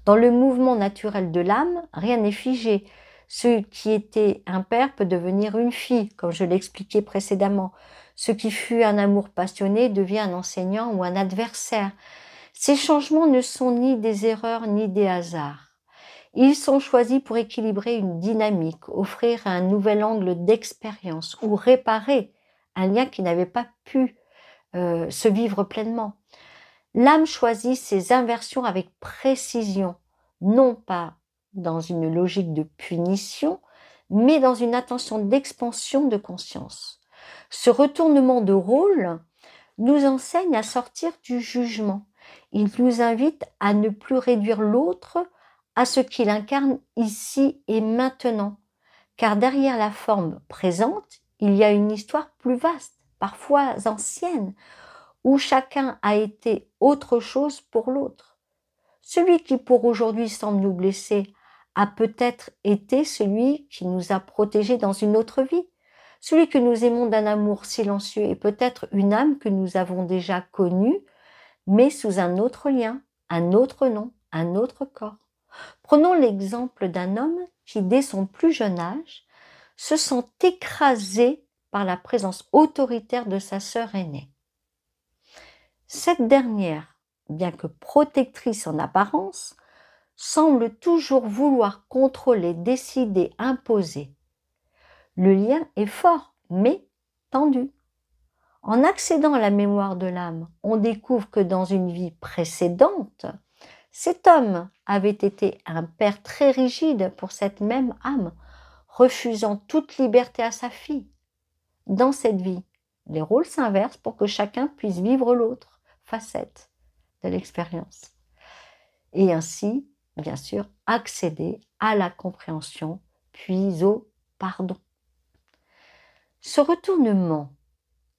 Dans le mouvement naturel de l'âme, rien n'est figé. Ce qui était un père peut devenir une fille, comme je l'expliquais précédemment. Ce qui fut un amour passionné devient un enseignant ou un adversaire. Ces changements ne sont ni des erreurs ni des hasards. Ils sont choisis pour équilibrer une dynamique, offrir un nouvel angle d'expérience ou réparer un lien qui n'avait pas pu se vivre pleinement. L'âme choisit ses inversions avec précision, non pas dans une logique de punition, mais dans une intention d'expansion de conscience. Ce retournement de rôle nous enseigne à sortir du jugement. Il nous invite à ne plus réduire l'autre à ce qu'il incarne ici et maintenant, car derrière la forme présente, il y a une histoire plus vaste, parfois ancienne, où chacun a été autre chose pour l'autre. Celui qui pour aujourd'hui semble nous blesser a peut-être été celui qui nous a protégés dans une autre vie. Celui que nous aimons d'un amour silencieux est peut-être une âme que nous avons déjà connue, mais sous un autre lien, un autre nom, un autre corps. Prenons l'exemple d'un homme qui, dès son plus jeune âge, se sent écrasé par la présence autoritaire de sa sœur aînée. Cette dernière, bien que protectrice en apparence, semble toujours vouloir contrôler, décider, imposer. Le lien est fort, mais tendu. En accédant à la mémoire de l'âme, on découvre que dans une vie précédente, cet homme avait été un père très rigide pour cette même âme, refusant toute liberté à sa fille. Dans cette vie, les rôles s'inversent pour que chacun puisse vivre l'autre facette de l'expérience. Et ainsi, bien sûr, accéder à la compréhension, puis au pardon. Ce retournement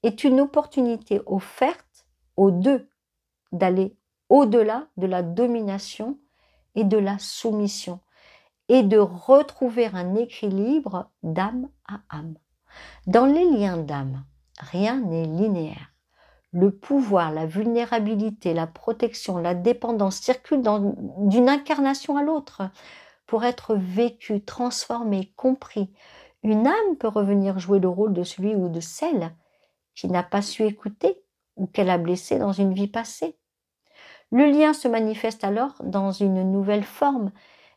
est une opportunité offerte aux deux d'aller au-delà de la domination et de la soumission et de retrouver un équilibre d'âme à âme. Dans les liens d'âme, rien n'est linéaire. Le pouvoir, la vulnérabilité, la protection, la dépendance circulent d'une incarnation à l'autre pour être vécu, transformé, compris. Une âme peut revenir jouer le rôle de celui ou de celle qui n'a pas su écouter ou qu'elle a blessé dans une vie passée. Le lien se manifeste alors dans une nouvelle forme,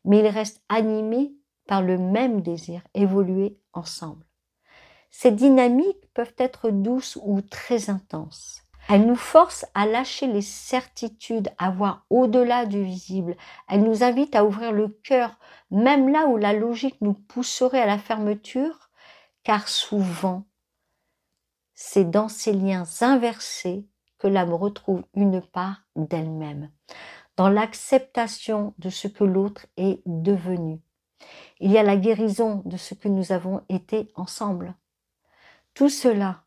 mais il reste animé par le même désir, évoluer ensemble. Ces dynamiques peuvent être douces ou très intenses. Elles nous forcent à lâcher les certitudes, à voir au-delà du visible. Elles nous invitent à ouvrir le cœur, même là où la logique nous pousserait à la fermeture, car souvent, c'est dans ces liens inversés que l'âme retrouve une part d'elle-même, dans l'acceptation de ce que l'autre est devenu. Il y a la guérison de ce que nous avons été ensemble. Tout cela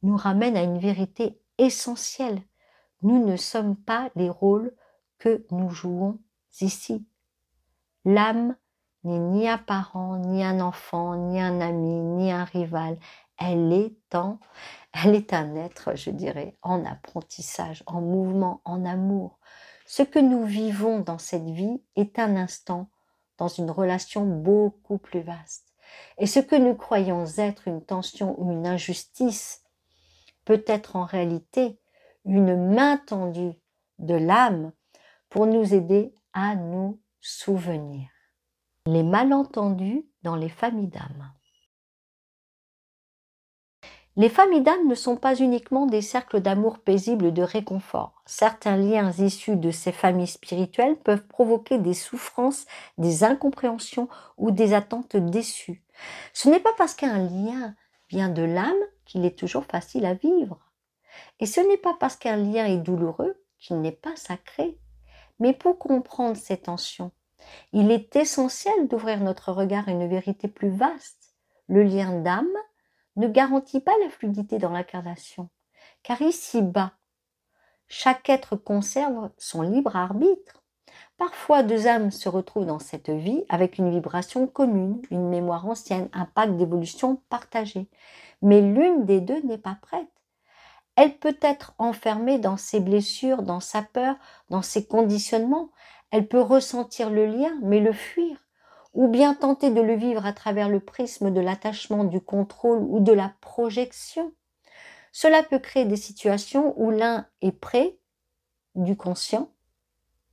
nous ramène à une vérité essentielle. Nous ne sommes pas les rôles que nous jouons ici. L'âme n'est ni un parent, ni un enfant, ni un ami, ni un rival. Elle est un être, je dirais, en apprentissage, en mouvement, en amour. Ce que nous vivons dans cette vie est un instant dans une relation beaucoup plus vaste. Et ce que nous croyons être une tension ou une injustice peut être en réalité une main tendue de l'âme pour nous aider à nous souvenir. Les malentendus dans les familles d'âmes. Les familles d'âme ne sont pas uniquement des cercles d'amour paisible et de réconfort. Certains liens issus de ces familles spirituelles peuvent provoquer des souffrances, des incompréhensions ou des attentes déçues. Ce n'est pas parce qu'un lien vient de l'âme qu'il est toujours facile à vivre. Et ce n'est pas parce qu'un lien est douloureux qu'il n'est pas sacré. Mais pour comprendre ces tensions, il est essentiel d'ouvrir notre regard à une vérité plus vaste. Le lien d'âme ne garantit pas la fluidité dans l'incarnation, car ici-bas, chaque être conserve son libre arbitre. Parfois, deux âmes se retrouvent dans cette vie avec une vibration commune, une mémoire ancienne, un pacte d'évolution partagé. Mais l'une des deux n'est pas prête. Elle peut être enfermée dans ses blessures, dans sa peur, dans ses conditionnements. Elle peut ressentir le lien, mais le fuir, ou bien tenter de le vivre à travers le prisme de l'attachement, du contrôle ou de la projection. Cela peut créer des situations où l'un est près du conscient,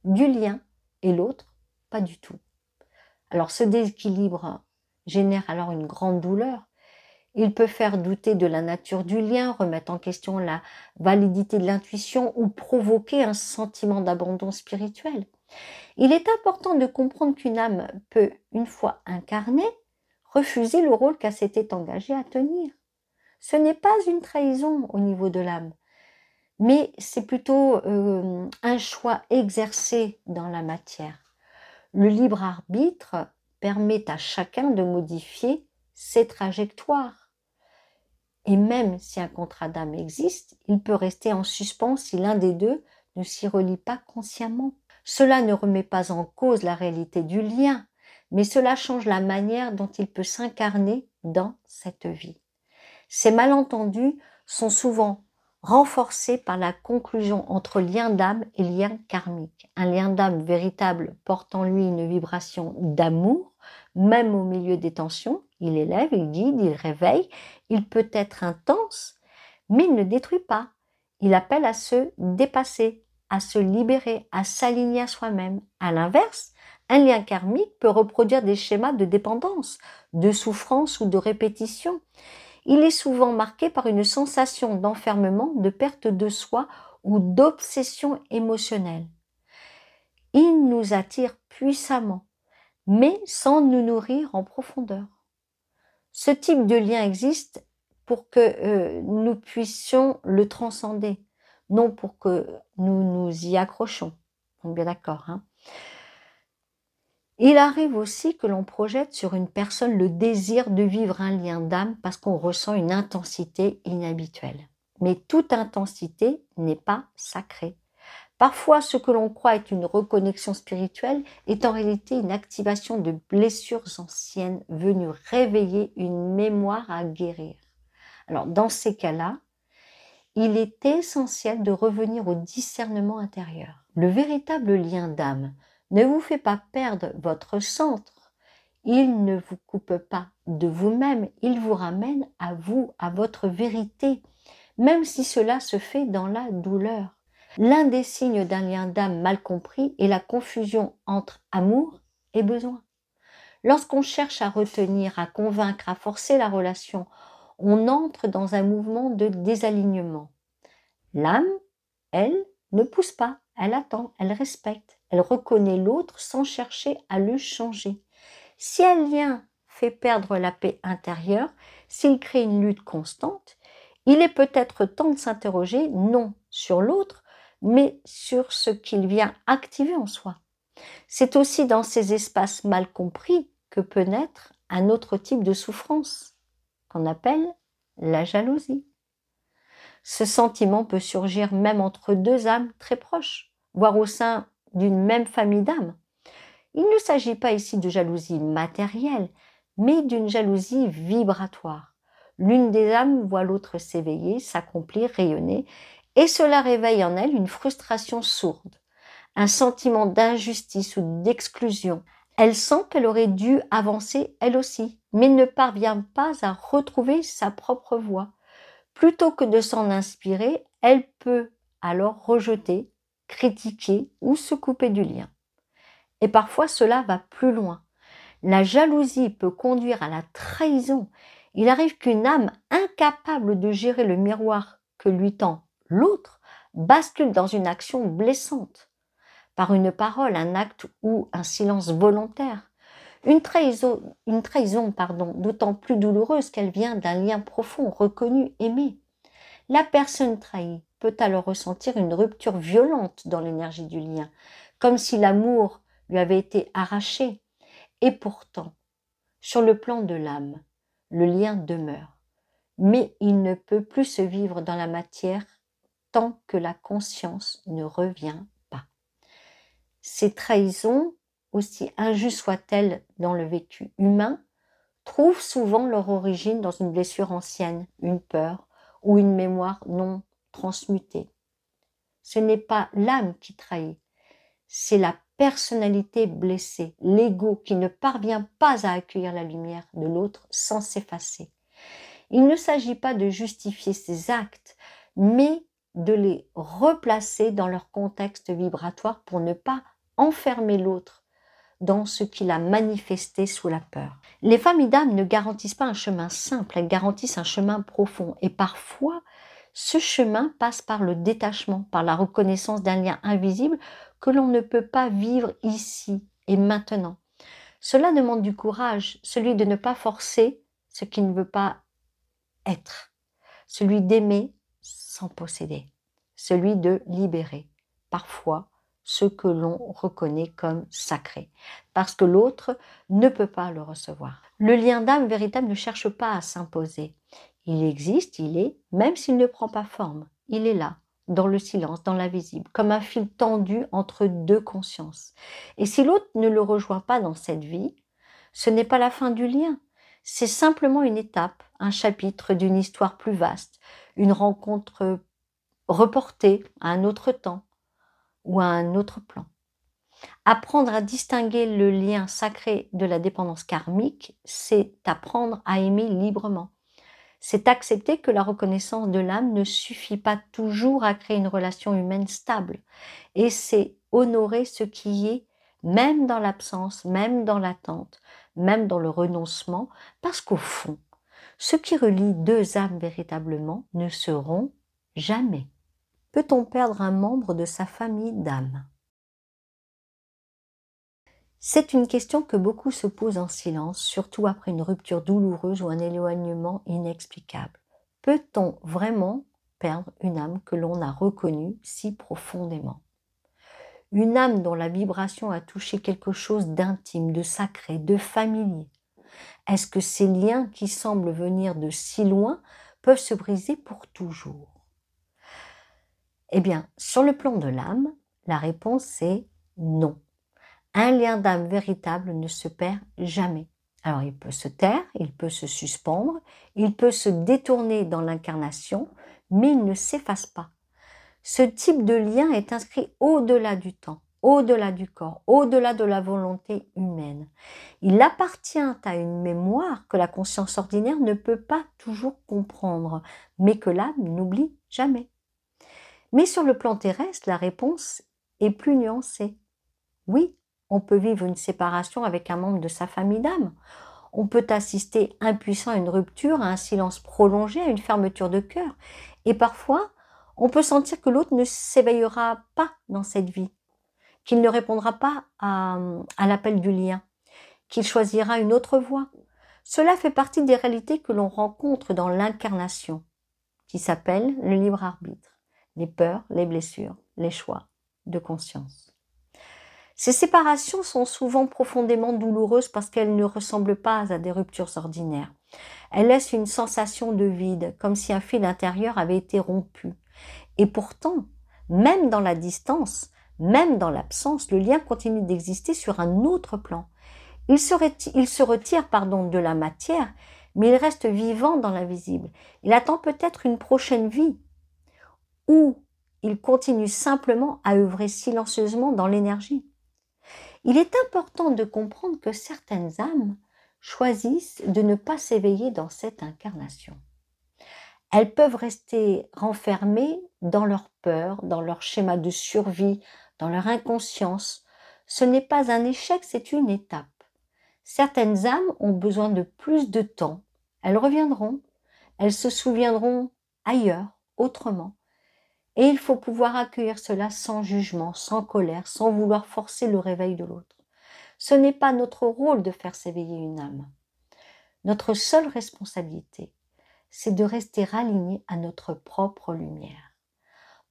du lien, et l'autre pas du tout. Alors ce déséquilibre génère alors une grande douleur. Il peut faire douter de la nature du lien, remettre en question la validité de l'intuition ou provoquer un sentiment d'abandon spirituel. Il est important de comprendre qu'une âme peut, une fois incarnée, refuser le rôle qu'elle s'était engagée à tenir. Ce n'est pas une trahison au niveau de l'âme, mais c'est plutôt un choix exercé dans la matière. Le libre arbitre permet à chacun de modifier ses trajectoires. Et même si un contrat d'âme existe, il peut rester en suspens si l'un des deux ne s'y relie pas consciemment. Cela ne remet pas en cause la réalité du lien, mais cela change la manière dont il peut s'incarner dans cette vie. Ces malentendus sont souvent renforcés par la conclusion entre lien d'âme et lien karmique. Un lien d'âme véritable porte en lui une vibration d'amour, même au milieu des tensions. Il élève, il guide, il réveille, il peut être intense, mais il ne détruit pas. Il appelle à se dépasser, à se libérer, à s'aligner à soi-même. À l'inverse, un lien karmique peut reproduire des schémas de dépendance, de souffrance ou de répétition. Il est souvent marqué par une sensation d'enfermement, de perte de soi ou d'obsession émotionnelle. Il nous attire puissamment, mais sans nous nourrir en profondeur. Ce type de lien existe pour que nous puissions le transcender, non pour que nous nous y accrochons. On est bien d'accord, hein? Il arrive aussi que l'on projette sur une personne le désir de vivre un lien d'âme parce qu'on ressent une intensité inhabituelle. Mais toute intensité n'est pas sacrée. Parfois, ce que l'on croit être une reconnexion spirituelle est en réalité une activation de blessures anciennes venues réveiller une mémoire à guérir. Alors, dans ces cas-là, il est essentiel de revenir au discernement intérieur. Le véritable lien d'âme ne vous fait pas perdre votre centre. Il ne vous coupe pas de vous-même, il vous ramène à vous, à votre vérité, même si cela se fait dans la douleur. L'un des signes d'un lien d'âme mal compris est la confusion entre amour et besoin. Lorsqu'on cherche à retenir, à convaincre, à forcer la relation, on entre dans un mouvement de désalignement. L'âme, elle, ne pousse pas, elle attend, elle respecte, elle reconnaît l'autre sans chercher à le changer. Si un lien fait perdre la paix intérieure, s'il crée une lutte constante, il est peut-être temps de s'interroger non sur l'autre, mais sur ce qu'il vient activer en soi. C'est aussi dans ces espaces mal compris que peut naître un autre type de souffrance, qu'on appelle la jalousie. Ce sentiment peut surgir même entre deux âmes très proches, voire au sein d'une même famille d'âmes. Il ne s'agit pas ici de jalousie matérielle, mais d'une jalousie vibratoire. L'une des âmes voit l'autre s'éveiller, s'accomplir, rayonner, et cela réveille en elle une frustration sourde, un sentiment d'injustice ou d'exclusion. Elle sent qu'elle aurait dû avancer elle aussi, mais ne parvient pas à retrouver sa propre voie. Plutôt que de s'en inspirer, elle peut alors rejeter, critiquer ou se couper du lien. Et parfois cela va plus loin. La jalousie peut conduire à la trahison Il arrive qu'une âme incapable de gérer le miroir que lui tend l'autre bascule dans une action blessante, par une parole, un acte ou un silence volontaire. Une trahison, d'autant plus douloureuse qu'elle vient d'un lien profond, reconnu, aimé. La personne trahie peut alors ressentir une rupture violente dans l'énergie du lien, comme si l'amour lui avait été arraché. Et pourtant, sur le plan de l'âme, le lien demeure, mais il ne peut plus se vivre dans la matière tant que la conscience ne revient pas. Ces trahisons, aussi injustes soient-elles dans le vécu humain, trouvent souvent leur origine dans une blessure ancienne, une peur ou une mémoire non transmutée. Ce n'est pas l'âme qui trahit, c'est la personnalité blessée, l'ego qui ne parvient pas à accueillir la lumière de l'autre sans s'effacer. Il ne s'agit pas de justifier ces actes, mais de les replacer dans leur contexte vibratoire pour ne pas enfermer l'autre dans ce qu'il a manifesté sous la peur. Les familles d'âme ne garantissent pas un chemin simple, elles garantissent un chemin profond. Et parfois, ce chemin passe par le détachement, par la reconnaissance d'un lien invisible que l'on ne peut pas vivre ici et maintenant. Cela demande du courage, celui de ne pas forcer ce qui ne veut pas être, celui d'aimer sans posséder, celui de libérer, parfois, ce que l'on reconnaît comme sacré, parce que l'autre ne peut pas le recevoir. Le lien d'âme véritable ne cherche pas à s'imposer. Il existe, il est, même s'il ne prend pas forme. Il est là, dans le silence, dans l'invisible, comme un fil tendu entre deux consciences. Et si l'autre ne le rejoint pas dans cette vie, ce n'est pas la fin du lien. C'est simplement une étape, un chapitre d'une histoire plus vaste, une rencontre reportée à un autre temps ou à un autre plan. Apprendre à distinguer le lien sacré de la dépendance karmique, c'est apprendre à aimer librement. C'est accepter que la reconnaissance de l'âme ne suffit pas toujours à créer une relation humaine stable. Et c'est honorer ce qui est, même dans l'absence, même dans l'attente, même dans le renoncement, parce qu'au fond, ce qui relie deux âmes véritablement ne seront jamais. Peut-on perdre un membre de sa famille d'âme? C'est une question que beaucoup se posent en silence, surtout après une rupture douloureuse ou un éloignement inexplicable. Peut-on vraiment perdre une âme que l'on a reconnue si profondément? Une âme dont la vibration a touché quelque chose d'intime, de sacré, de familier. Est-ce que ces liens qui semblent venir de si loin peuvent se briser pour toujours? Eh bien, sur le plan de l'âme, la réponse est non. Un lien d'âme véritable ne se perd jamais. Alors il peut se taire, il peut se suspendre, il peut se détourner dans l'incarnation, mais il ne s'efface pas. Ce type de lien est inscrit au-delà du temps, au-delà du corps, au-delà de la volonté humaine. Il appartient à une mémoire que la conscience ordinaire ne peut pas toujours comprendre, mais que l'âme n'oublie jamais. Mais sur le plan terrestre, la réponse est plus nuancée. Oui, on peut vivre une séparation avec un membre de sa famille d'âme. On peut assister impuissant à une rupture, à un silence prolongé, à une fermeture de cœur. Et parfois, on peut sentir que l'autre ne s'éveillera pas dans cette vie, qu'il ne répondra pas à l'appel du lien, qu'il choisira une autre voie. Cela fait partie des réalités que l'on rencontre dans l'incarnation, qui s'appelle le libre arbitre, les peurs, les blessures, les choix de conscience. Ces séparations sont souvent profondément douloureuses parce qu'elles ne ressemblent pas à des ruptures ordinaires. Elles laissent une sensation de vide, comme si un fil intérieur avait été rompu. Et pourtant, même dans la distance, même dans l'absence, le lien continue d'exister sur un autre plan. Il se retire de la matière, mais il reste vivant dans l'invisible. Il attend peut-être une prochaine vie, ou il continue simplement à œuvrer silencieusement dans l'énergie. Il est important de comprendre que certaines âmes choisissent de ne pas s'éveiller dans cette incarnation. Elles peuvent rester renfermées dans leur peur, dans leur schéma de survie, dans leur inconscience. Ce n'est pas un échec, c'est une étape. Certaines âmes ont besoin de plus de temps. elles reviendront, elles se souviendront ailleurs, autrement. Et il faut pouvoir accueillir cela sans jugement, sans colère, sans vouloir forcer le réveil de l'autre. Ce n'est pas notre rôle de faire s'éveiller une âme. Notre seule responsabilité, c'est de rester aligné à notre propre lumière.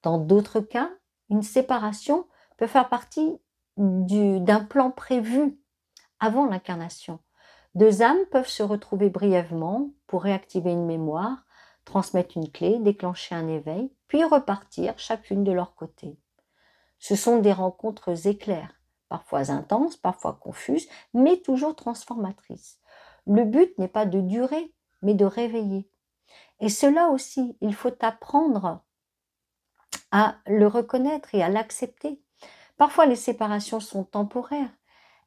Dans d'autres cas, une séparation peut faire partie d'un plan prévu avant l'incarnation. Deux âmes peuvent se retrouver brièvement pour réactiver une mémoire, transmettre une clé, déclencher un éveil, puis repartir chacune de leur côté. Ce sont des rencontres éclairs, parfois intenses, parfois confuses, mais toujours transformatrices. Le but n'est pas de durer, mais de réveiller. Et cela aussi, il faut apprendre à le reconnaître et à l'accepter. Parfois, les séparations sont temporaires.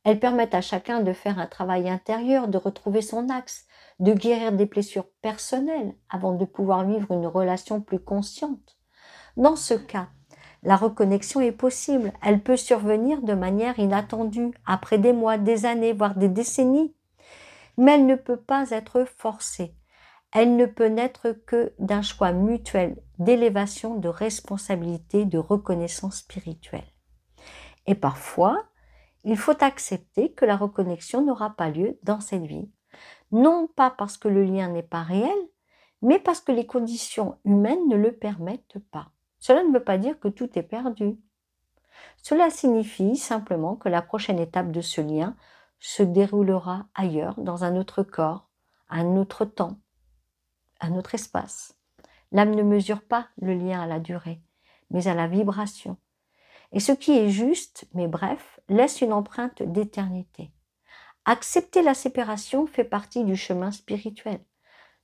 Elles permettent à chacun de faire un travail intérieur, de retrouver son axe, de guérir des blessures personnelles avant de pouvoir vivre une relation plus consciente. Dans ce cas, la reconnexion est possible. Elle peut survenir de manière inattendue, après des mois, des années, voire des décennies. Mais elle ne peut pas être forcée. Elle ne peut naître que d'un choix mutuel d'élévation, de responsabilité, de reconnaissance spirituelle. Et parfois, il faut accepter que la reconnexion n'aura pas lieu dans cette vie. Non pas parce que le lien n'est pas réel, mais parce que les conditions humaines ne le permettent pas. Cela ne veut pas dire que tout est perdu. Cela signifie simplement que la prochaine étape de ce lien se déroulera ailleurs, dans un autre corps, à un autre temps, un autre espace. L'âme ne mesure pas le lien à la durée, mais à la vibration. Et ce qui est juste, mais bref, laisse une empreinte d'éternité. Accepter la séparation fait partie du chemin spirituel.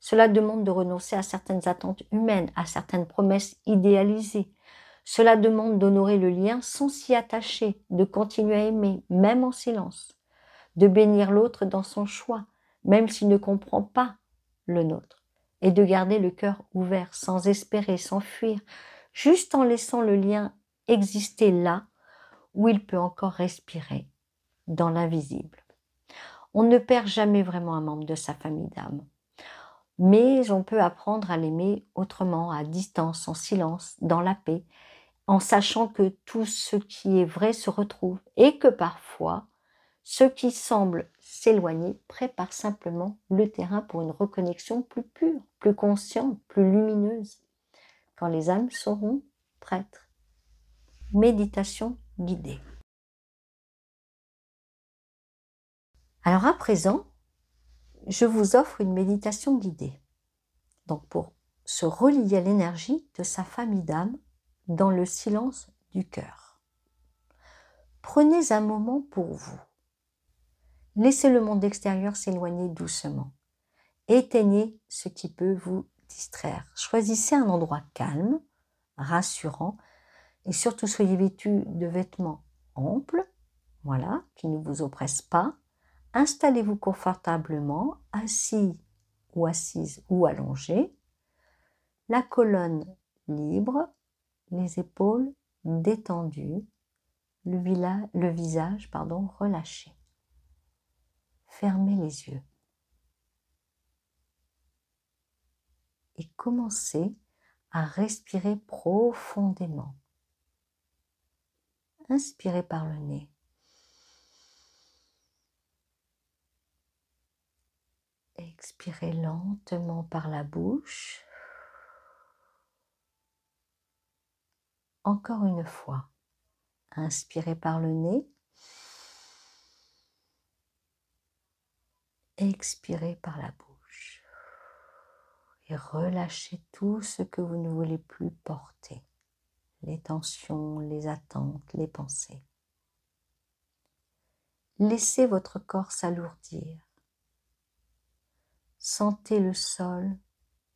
Cela demande de renoncer à certaines attentes humaines, à certaines promesses idéalisées. Cela demande d'honorer le lien sans s'y attacher, de continuer à aimer, même en silence, de bénir l'autre dans son choix, même s'il ne comprend pas le nôtre, et de garder le cœur ouvert, sans espérer, sans fuir, juste en laissant le lien exister là où il peut encore respirer, dans l'invisible. On ne perd jamais vraiment un membre de sa famille d'âme. Mais on peut apprendre à l'aimer autrement, à distance, en silence, dans la paix, en sachant que tout ce qui est vrai se retrouve et que parfois, ce qui semble s'éloigner prépare simplement le terrain pour une reconnexion plus pure, plus consciente, plus lumineuse, quand les âmes seront prêtes. Méditation guidée. Alors à présent, je vous offre une méditation guidée. Donc pour se relier à l'énergie de sa famille d'âme dans le silence du cœur. Prenez un moment pour vous. Laissez le monde extérieur s'éloigner doucement. Éteignez ce qui peut vous distraire. Choisissez un endroit calme, rassurant et surtout soyez vêtus de vêtements amples, voilà, qui ne vous oppressent pas. Installez-vous confortablement, assis ou assise ou allongé. La colonne libre, les épaules détendues, le visage relâché. Fermez les yeux. Et commencez à respirer profondément. Inspirez par le nez. Expirez lentement par la bouche. Encore une fois. Inspirez par le nez. Expirez par la bouche. Et relâchez tout ce que vous ne voulez plus porter. Les tensions, les attentes, les pensées. Laissez votre corps s'alourdir. Sentez le sol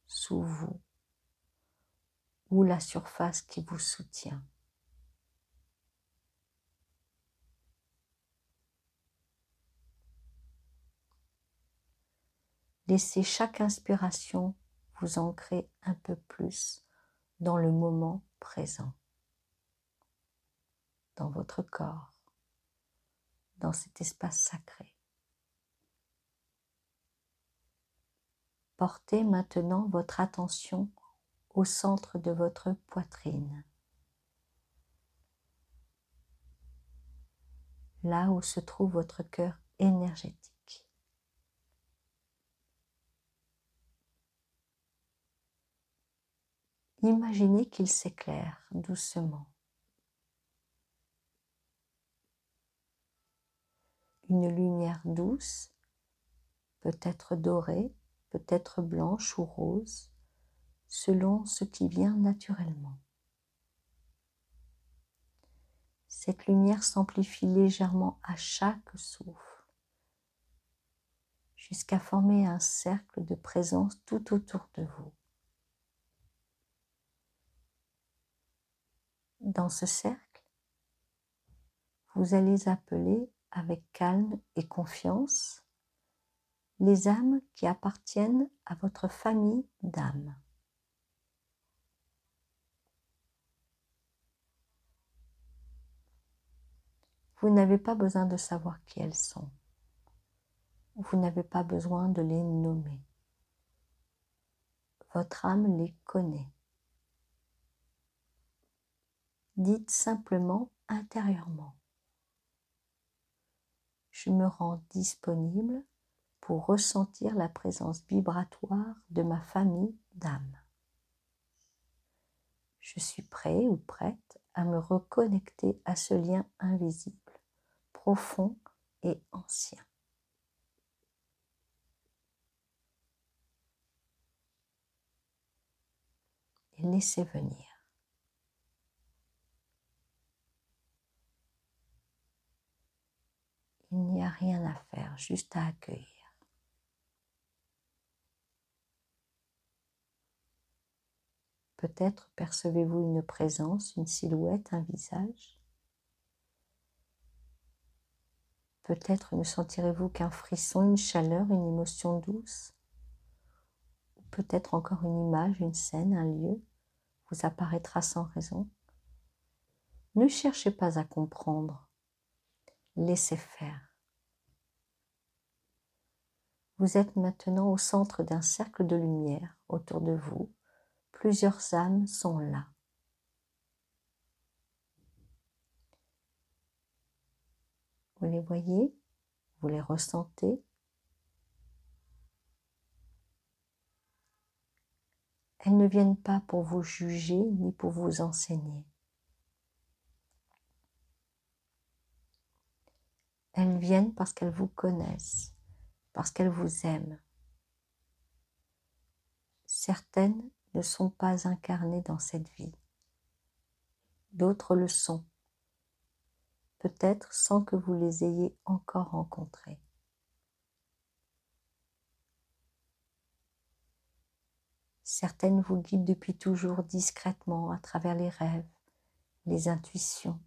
sous vous ou la surface qui vous soutient. Laissez chaque inspiration vous ancrer un peu plus dans le moment présent, dans votre corps, dans cet espace sacré. Portez maintenant votre attention au centre de votre poitrine, là où se trouve votre cœur énergétique. Imaginez qu'il s'éclaire doucement. Une lumière douce, peut-être dorée, peut-être blanche ou rose, selon ce qui vient naturellement. Cette lumière s'amplifie légèrement à chaque souffle, jusqu'à former un cercle de présence tout autour de vous. Dans ce cercle, vous allez appeler avec calme et confiance les âmes qui appartiennent à votre famille d'âmes. Vous n'avez pas besoin de savoir qui elles sont. Vous n'avez pas besoin de les nommer. Votre âme les connaît. Dites simplement intérieurement: je me rends disponible pour ressentir la présence vibratoire de ma famille d'âmes. Je suis prêt ou prête à me reconnecter à ce lien invisible, profond et ancien. Et laissez venir. Il n'y a rien à faire, juste à accueillir. Peut-être percevez-vous une présence, une silhouette, un visage. Peut-être ne sentirez-vous qu'un frisson, une chaleur, une émotion douce. Ou peut-être encore une image, une scène, un lieu vous apparaîtra sans raison. Ne cherchez pas à comprendre. Laissez faire. Vous êtes maintenant au centre d'un cercle de lumière autour de vous. Plusieurs âmes sont là. Vous les voyez, vous les ressentez. Elles ne viennent pas pour vous juger ni pour vous enseigner. Elles viennent parce qu'elles vous connaissent, parce qu'elles vous aiment. Certaines ne sont pas incarnées dans cette vie. D'autres le sont, peut-être sans que vous les ayez encore rencontrées. Certaines vous guident depuis toujours discrètement à travers les rêves, les intuitions,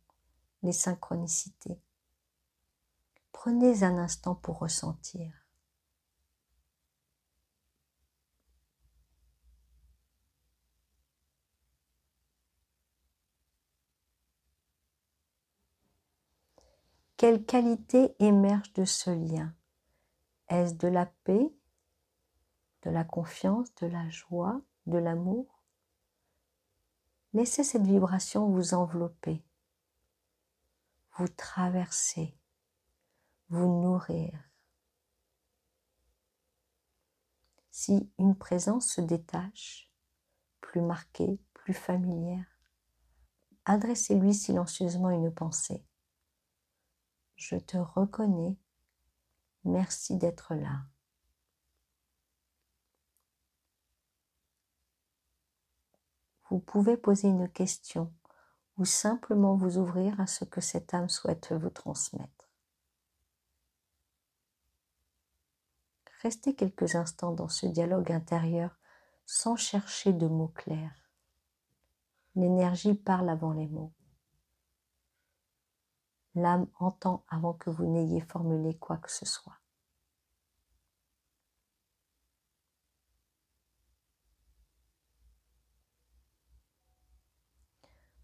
les synchronicités. Prenez un instant pour ressentir. Quelle qualité émerge de ce lien? Est-ce de la paix, de la confiance, de la joie, de l'amour? Laissez cette vibration vous envelopper, vous traverser, vous nourrir. Si une présence se détache, plus marquée, plus familière, adressez-lui silencieusement une pensée. Je te reconnais, merci d'être là. Vous pouvez poser une question ou simplement vous ouvrir à ce que cette âme souhaite vous transmettre. Restez quelques instants dans ce dialogue intérieur sans chercher de mots clairs. L'énergie parle avant les mots. L'âme entend avant que vous n'ayez formulé quoi que ce soit.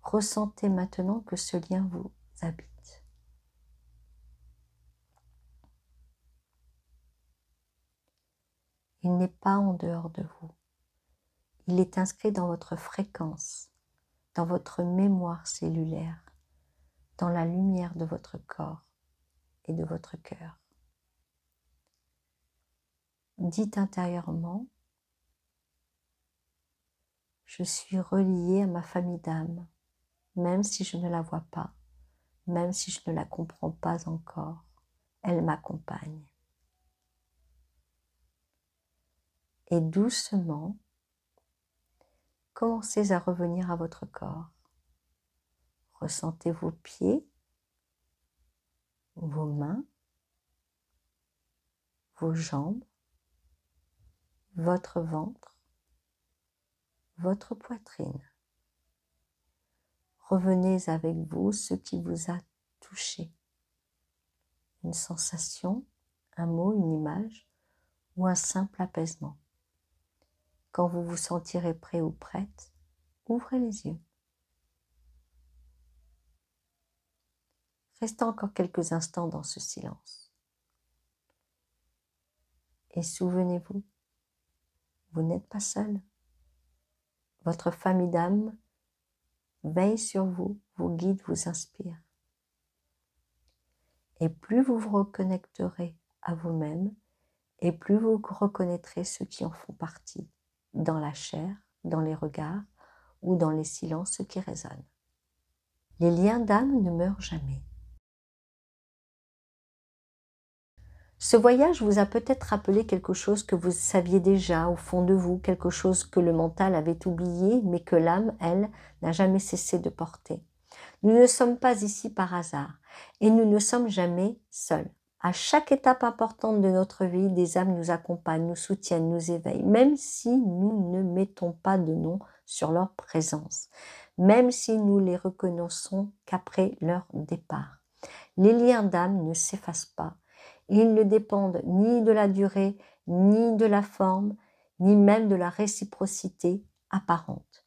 Ressentez maintenant que ce lien vous habite. Il n'est pas en dehors de vous. Il est inscrit dans votre fréquence, dans votre mémoire cellulaire, dans la lumière de votre corps et de votre cœur. Dites intérieurement, je suis relié à ma famille d'âme, même si je ne la vois pas, même si je ne la comprends pas encore, elle m'accompagne. Et doucement, commencez à revenir à votre corps. Ressentez vos pieds, vos mains, vos jambes, votre ventre, votre poitrine. Revenez avec vous ce qui vous a touché. Une sensation, un mot, une image ou un simple apaisement. Quand vous vous sentirez prêt ou prête, ouvrez les yeux. Restez encore quelques instants dans ce silence. Et souvenez-vous, vous n'êtes pas seul. Votre famille d'âme veille sur vous, vous guide, vous inspire. Et plus vous vous reconnecterez à vous-même, et plus vous reconnaîtrez ceux qui en font partie, dans la chair, dans les regards ou dans les silences qui résonnent. Les liens d'âme ne meurent jamais. Ce voyage vous a peut-être rappelé quelque chose que vous saviez déjà au fond de vous, quelque chose que le mental avait oublié, mais que l'âme, elle, n'a jamais cessé de porter. Nous ne sommes pas ici par hasard et nous ne sommes jamais seuls. À chaque étape importante de notre vie, des âmes nous accompagnent, nous soutiennent, nous éveillent, même si nous ne mettons pas de nom sur leur présence, même si nous les reconnaissons qu'après leur départ. Les liens d'âme ne s'effacent pas. Ils ne dépendent ni de la durée, ni de la forme, ni même de la réciprocité apparente.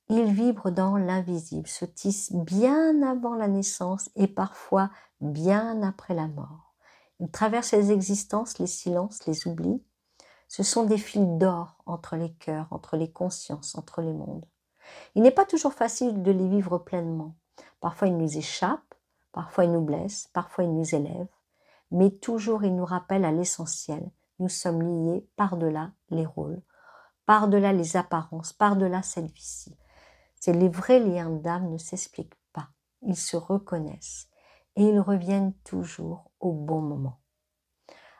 Ils vibrent dans l'invisible, se tissent bien avant la naissance et parfois bien après la mort. Ils traversent les existences, les silences, les oublis. Ce sont des fils d'or entre les cœurs, entre les consciences, entre les mondes. Il n'est pas toujours facile de les vivre pleinement. Parfois ils nous échappent, parfois ils nous blessent, parfois ils nous élèvent. Mais toujours il nous rappelle à l'essentiel. Nous sommes liés par-delà les rôles, par-delà les apparences, par-delà cette vie-ci. Les vrais liens d'âme ne s'expliquent pas, ils se reconnaissent et ils reviennent toujours au bon moment.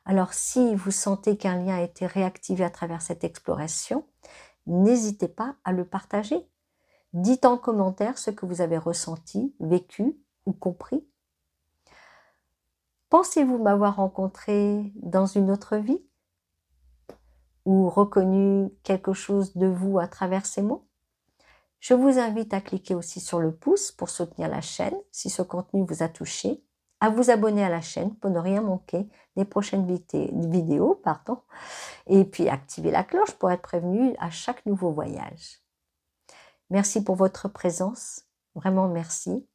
Alors si vous sentez qu'un lien a été réactivé à travers cette exploration, n'hésitez pas à le partager. Dites en commentaire ce que vous avez ressenti, vécu ou compris. Pensez-vous m'avoir rencontré dans une autre vie ou reconnu quelque chose de vous à travers ces mots? Je vous invite à cliquer aussi sur le pouce pour soutenir la chaîne si ce contenu vous a touché, à vous abonner à la chaîne pour ne rien manquer des prochaines vidéos, et puis activer la cloche pour être prévenu à chaque nouveau voyage. Merci pour votre présence, vraiment merci.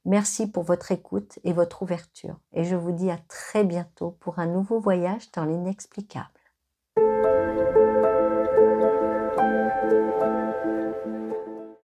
Merci pour votre écoute et votre ouverture. Et je vous dis à très bientôt pour un nouveau voyage dans l'inexplicable.